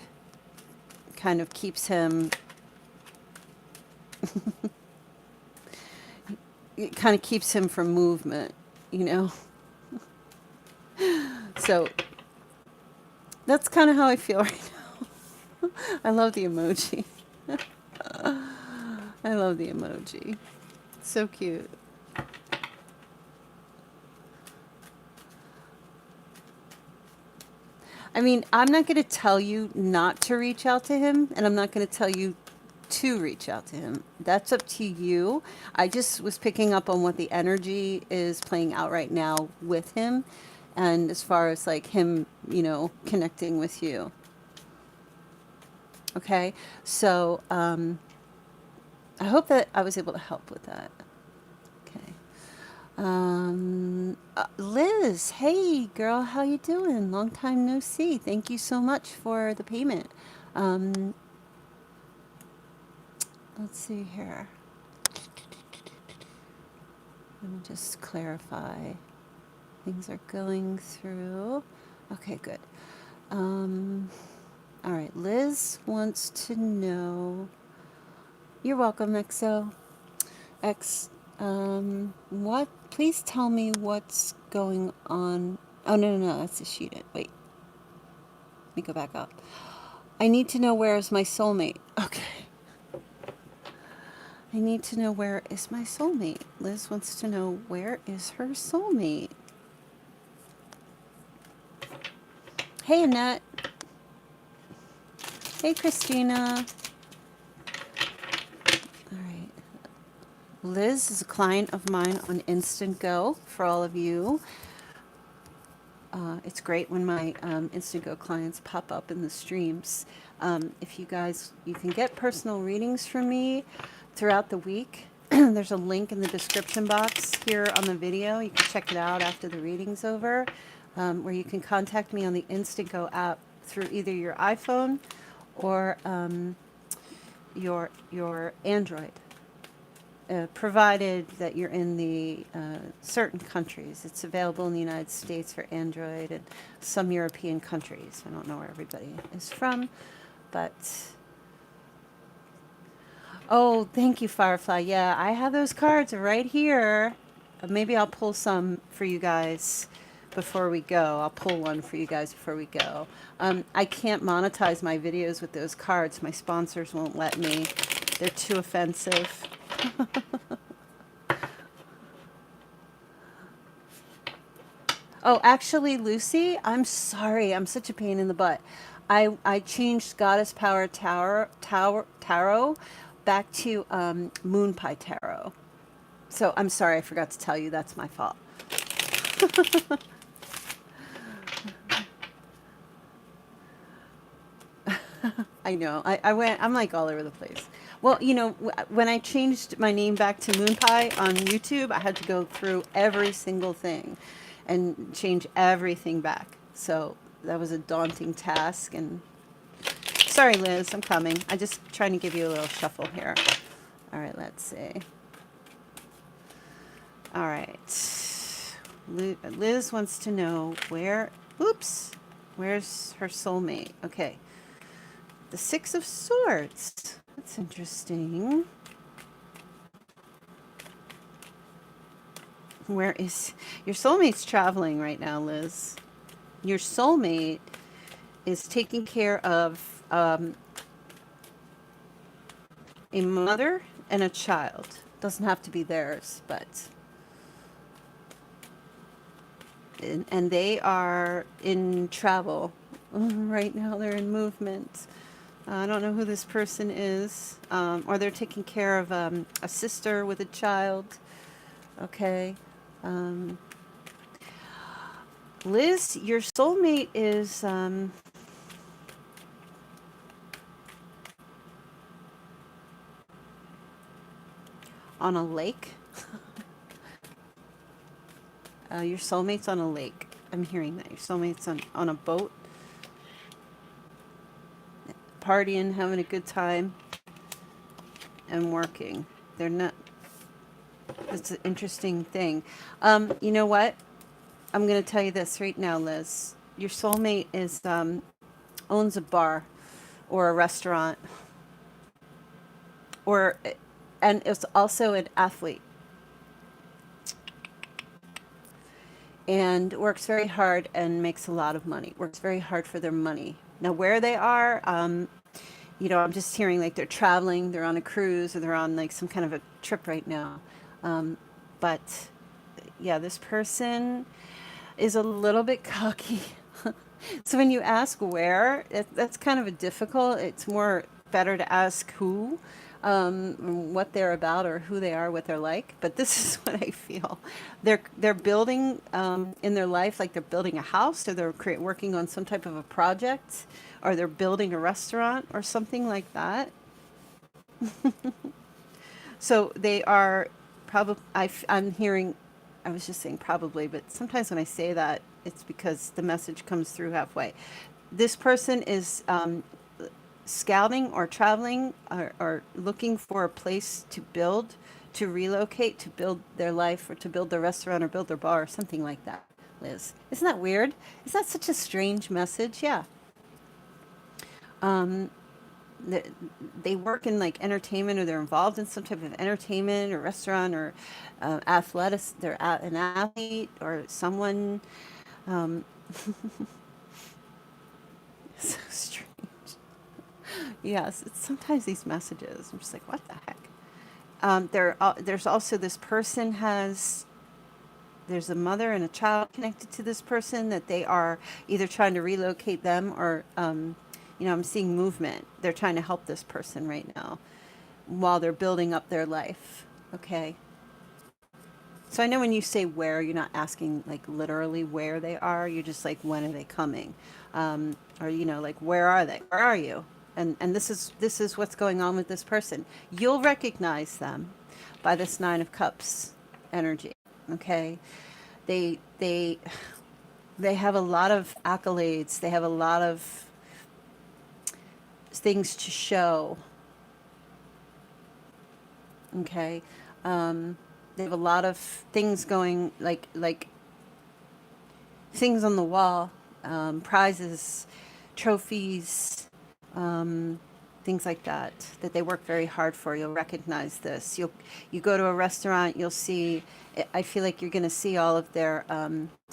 kind of keeps him it kind of keeps him from movement, you know. So that's kind of how I feel right now. I love the emoji. I love the emoji. So cute. I mean, I'm not going to tell you not to reach out to him, and I'm not going to tell you to reach out to him. That's up to you. I just was picking up on what the energy is playing out right now with him, and as far as like him, connecting with you. Okay, so I hope that I was able to help with that. Okay. Liz, hey girl, how you doing? Long time no see. Thank you so much for the payment. Um, let's see here. Let me just clarify. Things are going through. Okay, good. All right, Liz wants to know. You're welcome, XO. X, what? Please tell me what's going on. Oh, no, that's a sheet. Wait, let me go back up. I need to know where is my soulmate. Okay. I need to know where is my soulmate. Liz wants to know where is her soulmate. Hey, Annette. Hey, Christina. All right. Liz is a client of mine on Instant Go for all of you. It's great when my Instant Go clients pop up in the streams. If you guys, you can get personal readings from me throughout the week. There's a link in the description box here on the video. You can check it out after the reading's over, where you can contact me on the Instant Go app through either your iPhone or your Android. Provided that you're in the certain countries. It's available in the United States for Android and some European countries. I don't know where everybody is from, but... Oh, thank you, Firefly. Yeah, I have those cards right here. Maybe I'll pull some for you guys before we go. I'll pull one for you guys before we go. I can't monetize my videos with those cards. My sponsors won't let me. They're too offensive. Oh, actually, Lucy, I'm sorry. I'm such a pain in the butt. I changed Goddess Power Tarot back to Moonpie Tarot. So I'm sorry, I forgot to tell you. That's my fault. I know. I'm like all over the place. Well, when I changed my name back to Moonpie on YouTube, I had to go through every single thing and change everything back. So that was a daunting task. And sorry, Liz, I'm coming. I'm just trying to give you a little shuffle here. All right, let's see. All right. Liz wants to know where's her soulmate? Okay. The Six of Swords. That's interesting. Where is your soulmate's traveling right now, Liz? Your soulmate is taking care of a mother and a child. Doesn't have to be theirs, but and they are in travel right now. They're in movement. I don't know who this person is, or they're taking care of a sister with a child. Okay. Liz, your soulmate is on a lake. Your soulmate's on a lake. I'm hearing that. Your soulmate's on a boat. Partying, having a good time, and working. They're not... It's an interesting thing. You know what? I'm going to tell you this right now, Liz. Your soulmate is owns a bar or a restaurant, and is also an athlete, and works very hard and makes a lot of money. Works very hard for their money. Now, where they are, I'm just hearing like they're traveling, they're on a cruise, or they're on like some kind of a trip right now. But yeah, this person is a little bit cocky. So when you ask where, that's kind of a difficult. It's more better to ask who, what they're about or who they are, what they're like. But this is what I feel. They're building in their life, like they're building a house, or they're working on some type of a project, or they're building a restaurant or something like that. So they are probably, I'm hearing, I was just saying probably, but sometimes when I say that, it's because the message comes through halfway. This person is scouting or traveling or looking for a place to build, to relocate, to build their life or to build their restaurant or build their bar or something like that, Liz. Isn't that weird? Is that such a strange message? Yeah. Um, th- they work in like entertainment or they're involved in some type of entertainment or restaurant or athletics. They're an athlete or someone. Um, so strange. Yes, it's sometimes these messages. I'm just like, what the heck? There's also this person has. There's a mother and a child connected to this person that they are either trying to relocate them or, I'm seeing movement. They're trying to help this person right now while they're building up their life. Okay. So I know when you say where, you're not asking like literally where they are. You're just like, when are they coming? Or, like, where are they? Where are you? And this is what's going on with this person. You'll recognize them by this Nine of Cups energy. Okay. They, they, they have a lot of accolades. They have a lot of things to show. Okay. They have a lot of things going, like things on the wall, prizes, trophies, um, things like that that they work very hard for. You'll recognize this. You go to a restaurant, you'll see. I feel like you're going to see all of their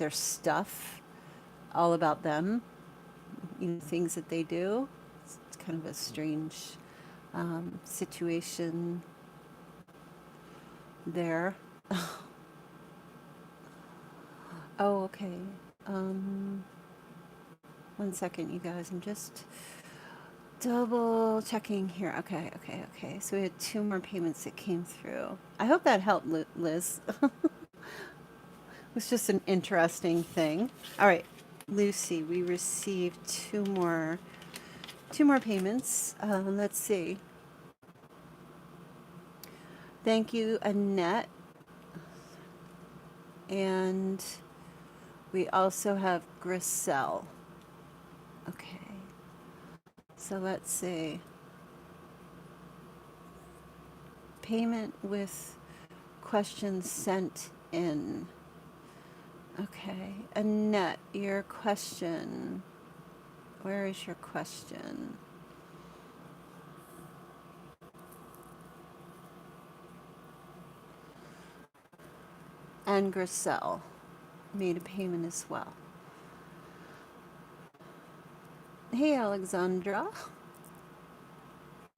stuff, all about them. Things that they do. It's kind of a strange situation there. Oh, okay. Um, One second, you guys. I'm just double checking here. Okay, okay, okay. So we had two more payments that came through. I hope that helped, Liz. It was just an interesting thing. All right, Lucy, we received two more payments. Let's see. Thank you, Annette. And we also have Griselle. Okay. So let's see. Payment with questions sent in. Okay. Annette, your question. Where is your question? And Griselle made a payment as well. Hey, Alexandra.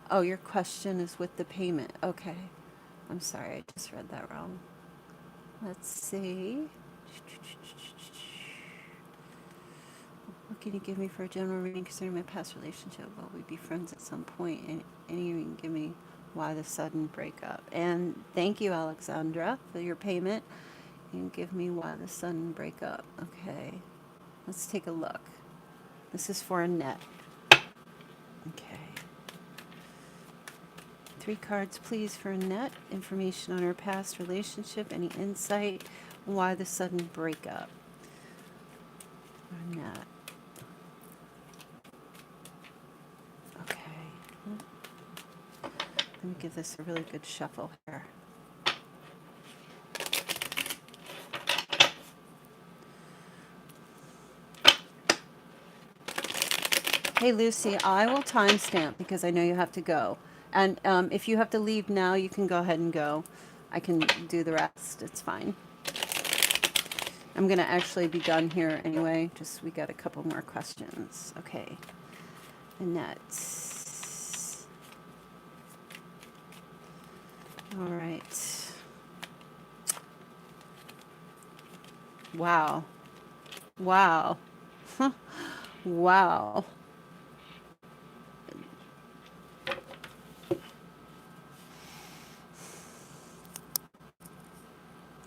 Oh, your question is with the payment. Okay. I'm sorry, I just read that wrong. Let's see. What can you give me for a general reading concerning my past relationship? Will we be friends at some point? And you can give me why the sudden breakup. And thank you, Alexandra, for your payment. And give me why the sudden breakup. Okay. Let's take a look. This is for Annette. Okay. 3 cards, please, for Annette. Information on her past relationship. Any insight? Why the sudden breakup? For Annette. Okay. Let me give this a really good shuffle here. Hey, Lucy, I will timestamp because I know you have to go. And if you have to leave now, you can go ahead and go. I can do the rest. It's fine. I'm going to actually be done here anyway. Just we got a couple more questions. Okay. Annette. All right. Wow. Wow. Wow.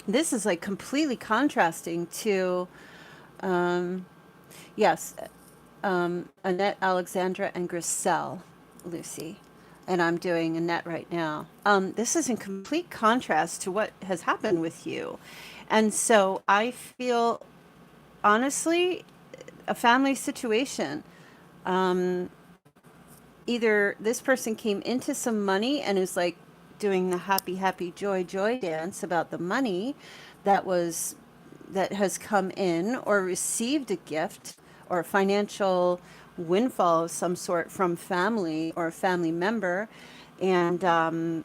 This is like completely contrasting to, um, yes, Annette, Alexandra, and Griselle, Lucy. And I'm doing Annette right now. This is in complete contrast to what has happened with you. And so I feel, honestly, a family situation. Um, Either this person came into some money and is like doing the happy, happy, joy, joy dance about the money that was that has come in, or received a gift or a financial windfall of some sort from family or a family member. And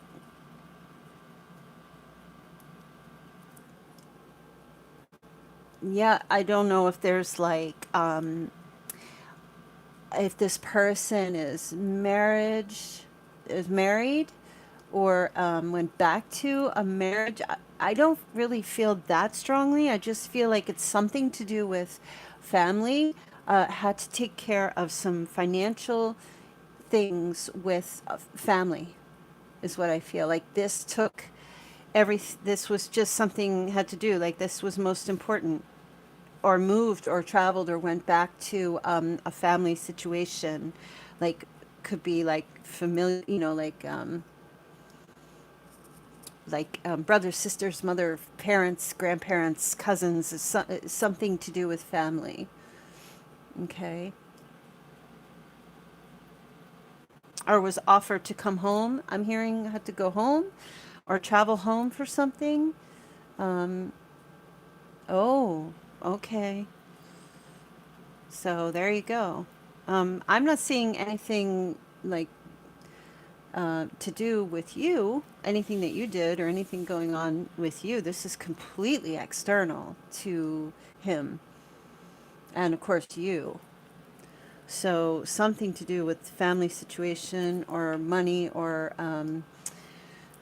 yeah, I don't know if there's like if this person is married, or went back to a marriage. I don't really feel that strongly. I just feel like it's something to do with family. Had to take care of some financial things with family, is what I feel like. This took this was just something had to do, like this was most important, or moved or traveled or went back to a family situation, like could be like familiar, brothers, sisters, mother, parents, grandparents, cousins, is something to do with family. Okay. Or was offered to come home. I'm hearing had to go home or travel home for something. Um, oh, okay. So there you go. I'm not seeing anything like to do with you, anything that you did or anything going on with you. This is completely external to him and, of course, you. So something to do with family situation or money, or a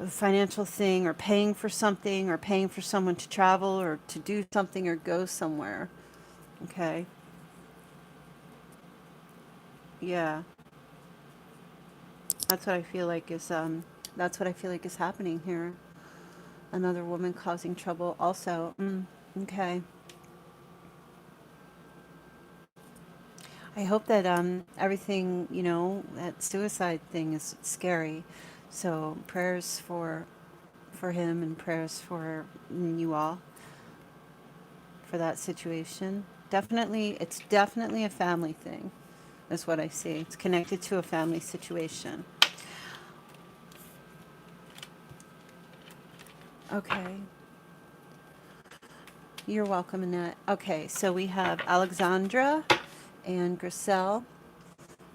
financial thing, or paying for something, or paying for someone to travel or to do something or go somewhere. Okay. Yeah. That's what I feel like is that's what I feel like is happening here. Another woman causing trouble also. Okay. I hope that everything, that suicide thing is scary. So prayers for him, and prayers for you all for that situation. Definitely, it's definitely a family thing, is what I see. It's connected to a family situation. Okay. You're welcome, Annette. Okay, so we have Alexandra and Griselle.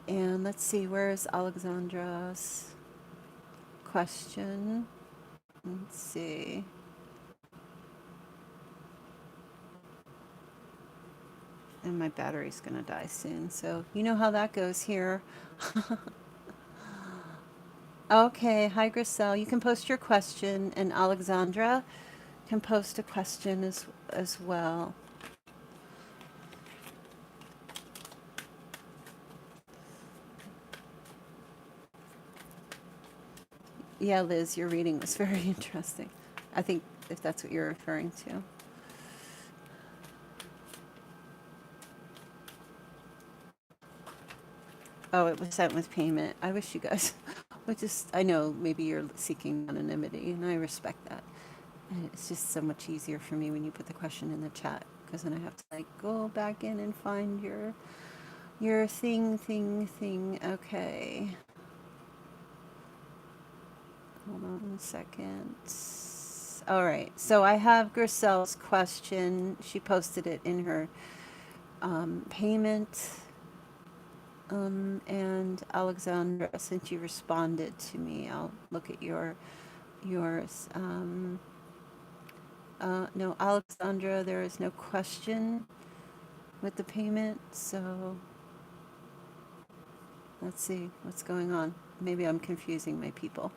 And let's see, where is Alexandra's question? Let's see. And my battery's going to die soon. So you know how that goes here. Okay, hi Griselle. You can post your question, and Alexandra can post a question as well. Yeah, Liz, your reading was very interesting. I think if that's what you're referring to. Oh, it was sent with payment. I wish you guys would just, I know maybe you're seeking anonymity, and I respect that. And it's just so much easier for me when you put the question in the chat, because then I have to like go back in and find your thing. Okay. Hold on 1 second. All right. So I have Griselle's question. She posted it in her payment. And Alexandra, since you responded to me, I'll look at yours. No, Alexandra, there is no question with the payment. So let's see what's going on. Maybe I'm confusing my people.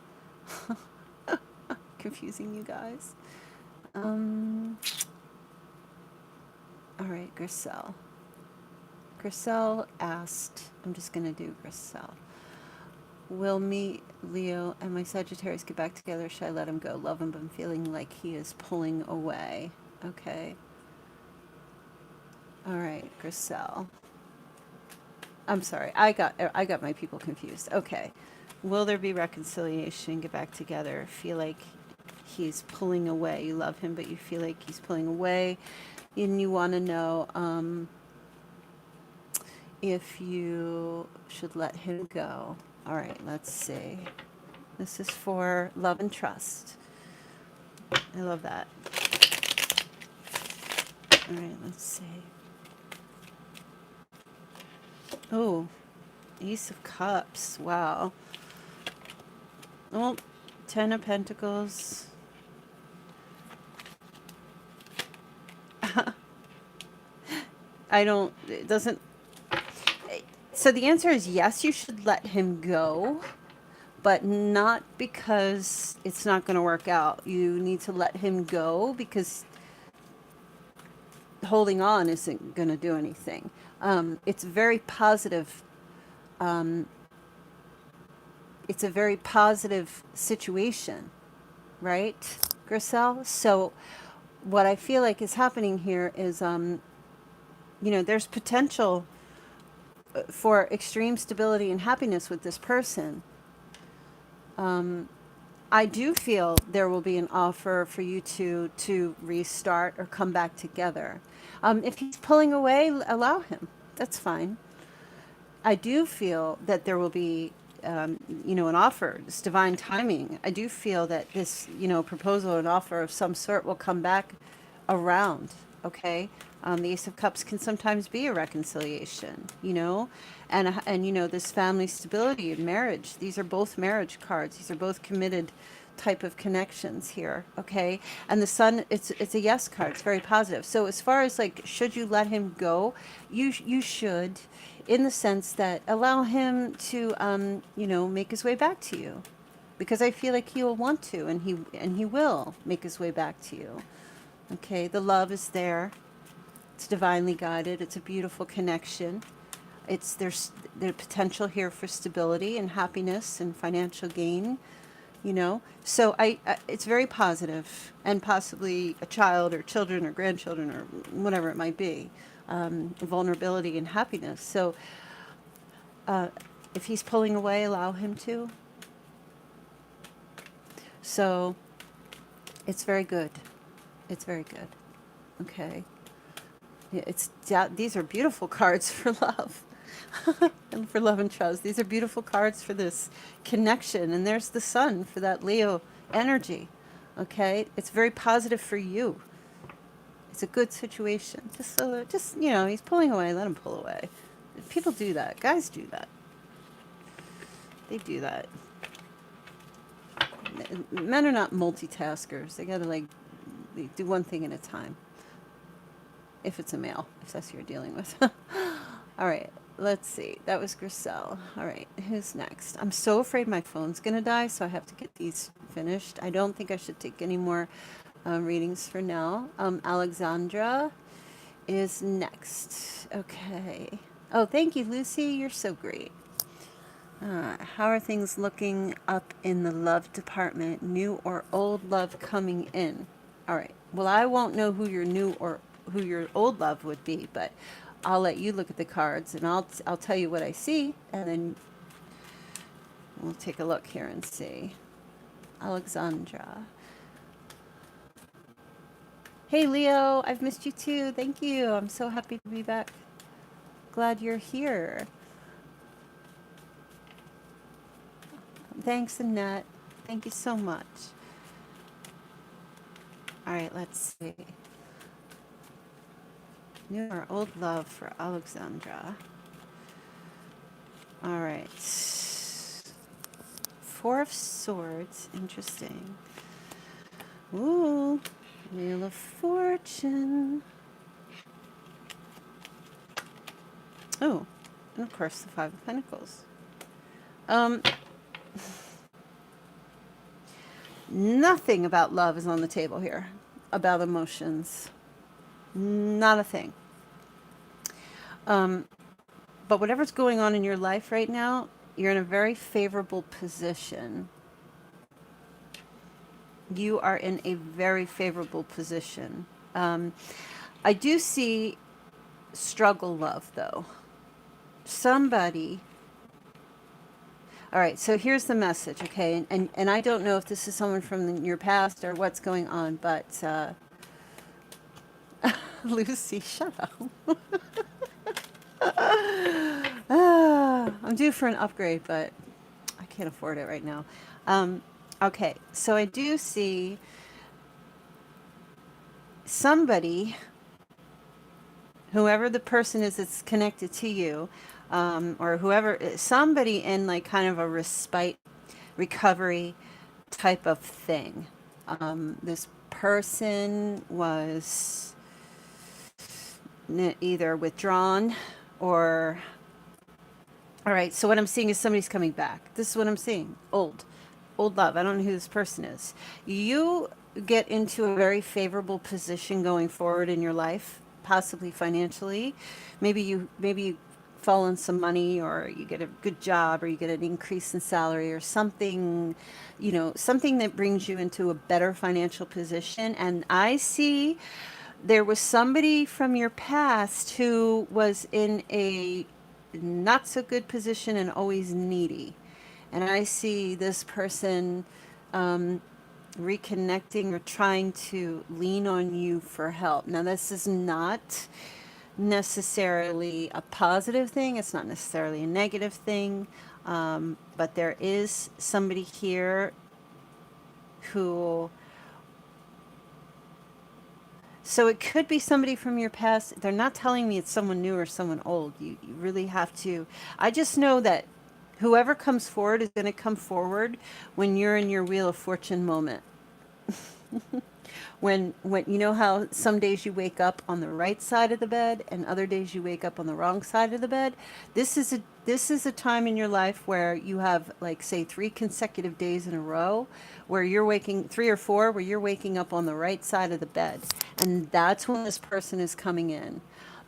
Confusing you guys. All right, Griselle. Grisel asked, I'm just going to do Grisel. Will me, Leo, and my Sagittarius get back together? Should I let him go? Love him, but I'm feeling like he is pulling away. Okay. All right, Grisel. I'm sorry. I got my people confused. Okay. Will there be reconciliation? Get back together. Feel like he's pulling away. You love him, but you feel like he's pulling away. And you want to know if you should let him go. All right, let's see. This is for love and trust. I love that. All right, let's see. Oh, Ace of Cups. Wow. Oh, 10 of Pentacles. It doesn't. So the answer is yes, you should let him go, but not because it's not going to work out. You need to let him go because holding on isn't going to do anything. It's very positive. It's a very positive situation, right, Grisel? So what I feel like is happening here is, there's potential for extreme stability and happiness with this person. I do feel there will be an offer for you to restart or come back together. If he's pulling away, allow him. That's fine. I do feel that there will be, an offer. It's divine timing. I do feel that this, proposal, an offer of some sort will come back around. Okay. The Ace of Cups can sometimes be a reconciliation, and this family stability and marriage. These are both marriage cards. These are both committed type of connections here. Okay. And the Sun, it's a yes card. It's very positive. So as far as like, should you let him go? You should, in the sense that allow him to, make his way back to you, because I feel like he will want to, and he will make his way back to you. Okay. The love is there. It's divinely guided. It's a beautiful connection. There's potential here for stability and happiness and financial gain, So it's very positive, and possibly a child or children or grandchildren or whatever it might be, vulnerability and happiness. So if he's pulling away, allow him to. So it's very good. It's very good. Okay. These are beautiful cards for love and for love and trust. These are beautiful cards for this connection. And there's the Sun for that Leo energy. Okay. It's very positive for you. It's a good situation. Just he's pulling away. Let him pull away. People do that. Guys do that. They do that. Men are not multitaskers. They got to they do one thing at a time. If it's a male, if that's who you're dealing with. All right, let's see. That was Grisel. All right, who's next? I'm so afraid my phone's going to die, so I have to get these finished. I don't think I should take any more readings for now. Alexandra is next. Okay. Oh, thank you, Lucy. You're so great. How are things looking up in the love department? New or old love coming in? All right. Well, I won't know who your new or who your old love would be, but I'll let you look at the cards, and I'll tell you what I see, and then we'll take a look here and see. Alexandra. Hey, Leo, I've missed you too. Thank you. I'm so happy to be back. Glad you're here. Thanks, Annette. Thank you so much. All right, let's see. New or old love for Alexandra. All right. Four of Swords. Interesting. Ooh. Wheel of Fortune. Oh. And of course the Five of Pentacles. Nothing about love is on the table here. About emotions. Not a thing. But whatever's going on in your life right now, you're in a very favorable position. You are in a very favorable position. I do see struggle love, though. Somebody. All right, so here's the message, okay? And I don't know if this is someone from your past or what's going on, but Lucy, shut up. I'm due for an upgrade, but I can't afford it right now. Okay, so I do see somebody, whoever the person is that's connected to you, or whoever, somebody in like kind of a respite, recovery type of thing. This person was either withdrawn or, all right, so what I'm seeing is somebody's coming back. This is what I'm seeing. Old love. I don't know who this person is. You get into a very favorable position going forward in your life, possibly financially. Maybe you fall on some money, or you get a good job, or you get an increase in salary, or something, something that brings you into a better financial position. And I see there was somebody from your past who was in a not so good position and always needy. And I see this person reconnecting or trying to lean on you for help. Now, this is not necessarily a positive thing, it's not necessarily a negative thing, but there is somebody here who. So it could be somebody from your past. They're not telling me it's someone new or someone old. You really have to. I just know that whoever comes forward is going to come forward when you're in your Wheel of Fortune moment. When you know how some days you wake up on the right side of the bed and other days you wake up on the wrong side of the bed. This is a time in your life where you have, like, say 3 consecutive days in a row where you're waking, 3 or 4 where you're waking up on the right side of the bed, and that's when this person is coming in.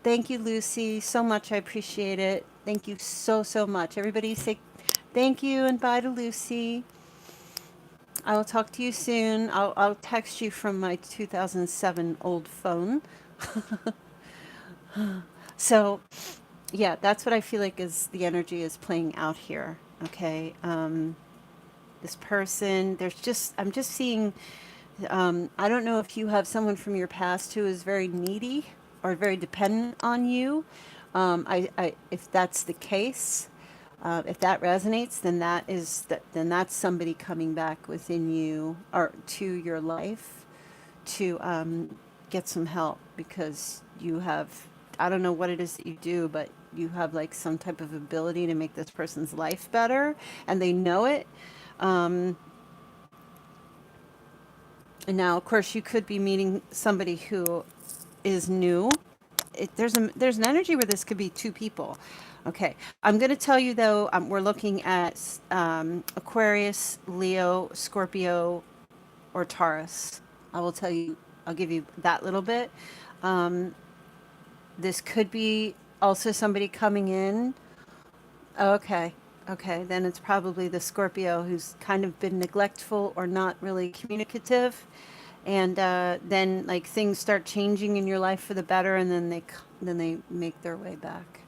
Thank you, Lucy, so much. I appreciate it. Thank you so much. Everybody say thank you and bye to Lucy. I will talk to you soon. I'll text you from my 2007 old phone. So, yeah, that's what I feel like is the energy is playing out here. Okay. This person, I'm just seeing, I don't know if you have someone from your past who is very needy or very dependent on you. If that's the case, if that resonates, then that's somebody coming back within you or to your life to get some help, because you have, I don't know what it is that you do, but you have like some type of ability to make this person's life better, and they know it. And now, of course, you could be meeting somebody who is new. There's an energy where this could be 2 people. Okay, I'm going to tell you though, we're looking at Aquarius, Leo, Scorpio, or Taurus. I'll give you that little bit. This could be also somebody coming in. Okay, then it's probably the Scorpio who's kind of been neglectful or not really communicative. And then like things start changing in your life for the better, and then they make their way back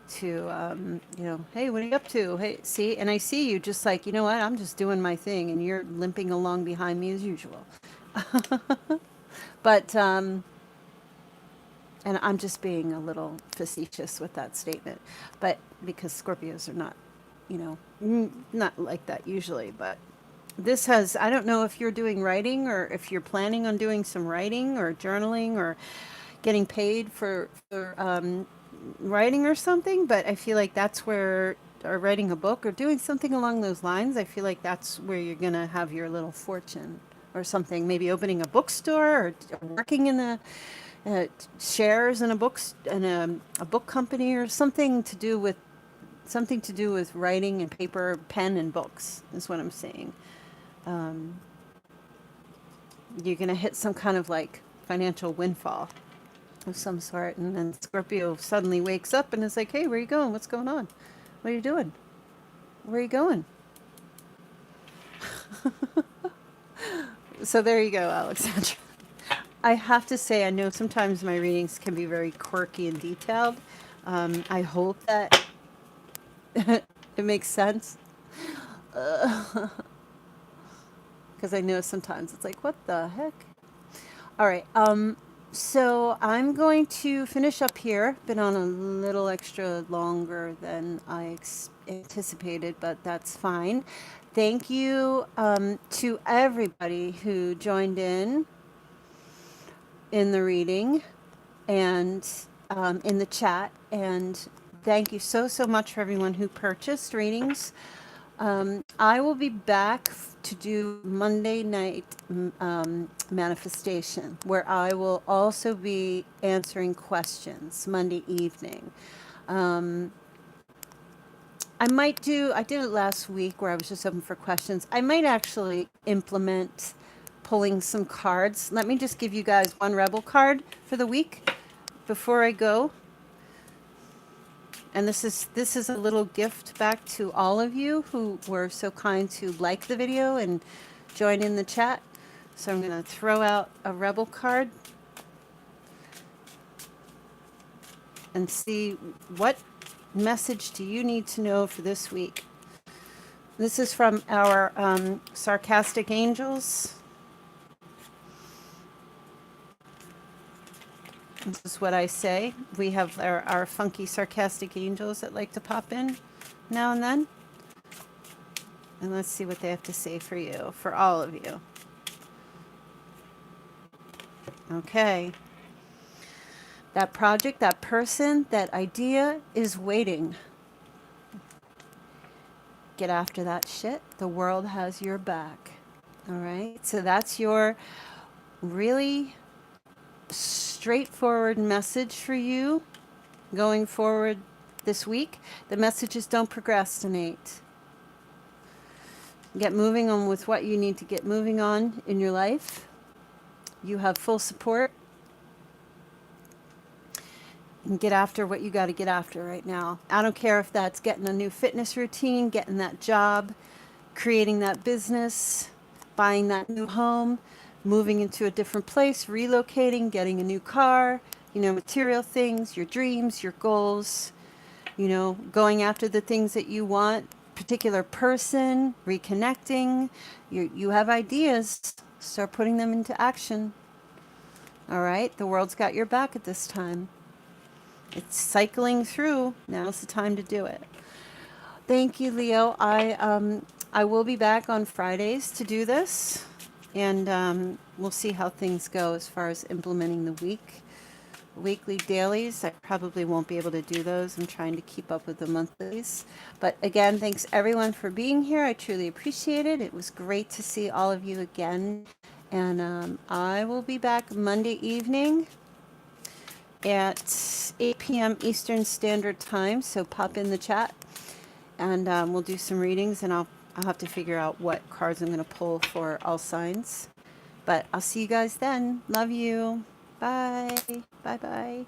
to hey, what are you up to? Hey, see, and I see you just like, you know what, I'm just doing my thing, and you're limping along behind me as usual. But and I'm just being a little facetious with that statement, but because Scorpios are not, not like that usually. But this has, I don't know if you're doing writing, or if you're planning on doing some writing or journaling or getting paid for writing or something, but I feel like that's where, or writing a book or doing something along those lines, I feel like that's where you're going to have your little fortune or something. Maybe opening a bookstore, or working in the shares in a book company, or something to do with writing and paper, pen and books is what I'm saying. You're going to hit some kind of like financial windfall. of some sort. And then Scorpio suddenly wakes up and is like, hey, where are you going? What's going on? What are you doing? Where are you going? So there you go, Alexandra. I have to say, I know sometimes my readings can be very quirky and detailed. I hope that it makes sense. Because I know sometimes it's like, what the heck? All right. So I'm going to finish up here. Been on a little extra longer than I anticipated, but that's fine. Thank you to everybody who joined in the reading and in the chat. And thank you so, so much for everyone who purchased readings. I will be back to do Monday night manifestation, where I will also be answering questions Monday evening. I did it last week where I was just open for questions. I might actually implement pulling some cards. Let me just give you guys one Rebel card for the week before I go. And this is a little gift back to all of you who were so kind to like the video and join in the chat. So I'm going to throw out a Rebel card and see what message do you need to know for this week. This is from our sarcastic angels. This is what I say. We have our funky sarcastic angels that like to pop in now and then. And let's see what they have to say for you, for all of you. Okay. That project, that person, that idea is waiting. Get after that shit. The world has your back. All right. So that's your really straightforward message for you going forward this week. The message is don't procrastinate. Get moving on with what you need to get moving on in your life. You have full support. And get after what you got to get after right now. I don't care if that's getting a new fitness routine, getting that job, creating that business, buying that new home, moving into a different place, relocating, getting a new car, material things, your dreams, your goals, going after the things that you want, particular person, reconnecting. You have ideas, start putting them into action. All right, the world's got your back at this time. It's cycling through. Now's the time to do it. Thank you, Leo. I will be back on Fridays to do this, and we'll see how things go as far as implementing the weekly dailies. I probably won't be able to do those. I'm trying to keep up with the monthlies. But again, thanks everyone for being here. I truly appreciate it. It was great to see all of you again. And I will be back Monday evening at 8 p.m. Eastern Standard Time. So pop in the chat, and we'll do some readings, and I'll have to figure out what cards I'm going to pull for all signs. But I'll see you guys then. Love you. Bye. Bye-bye.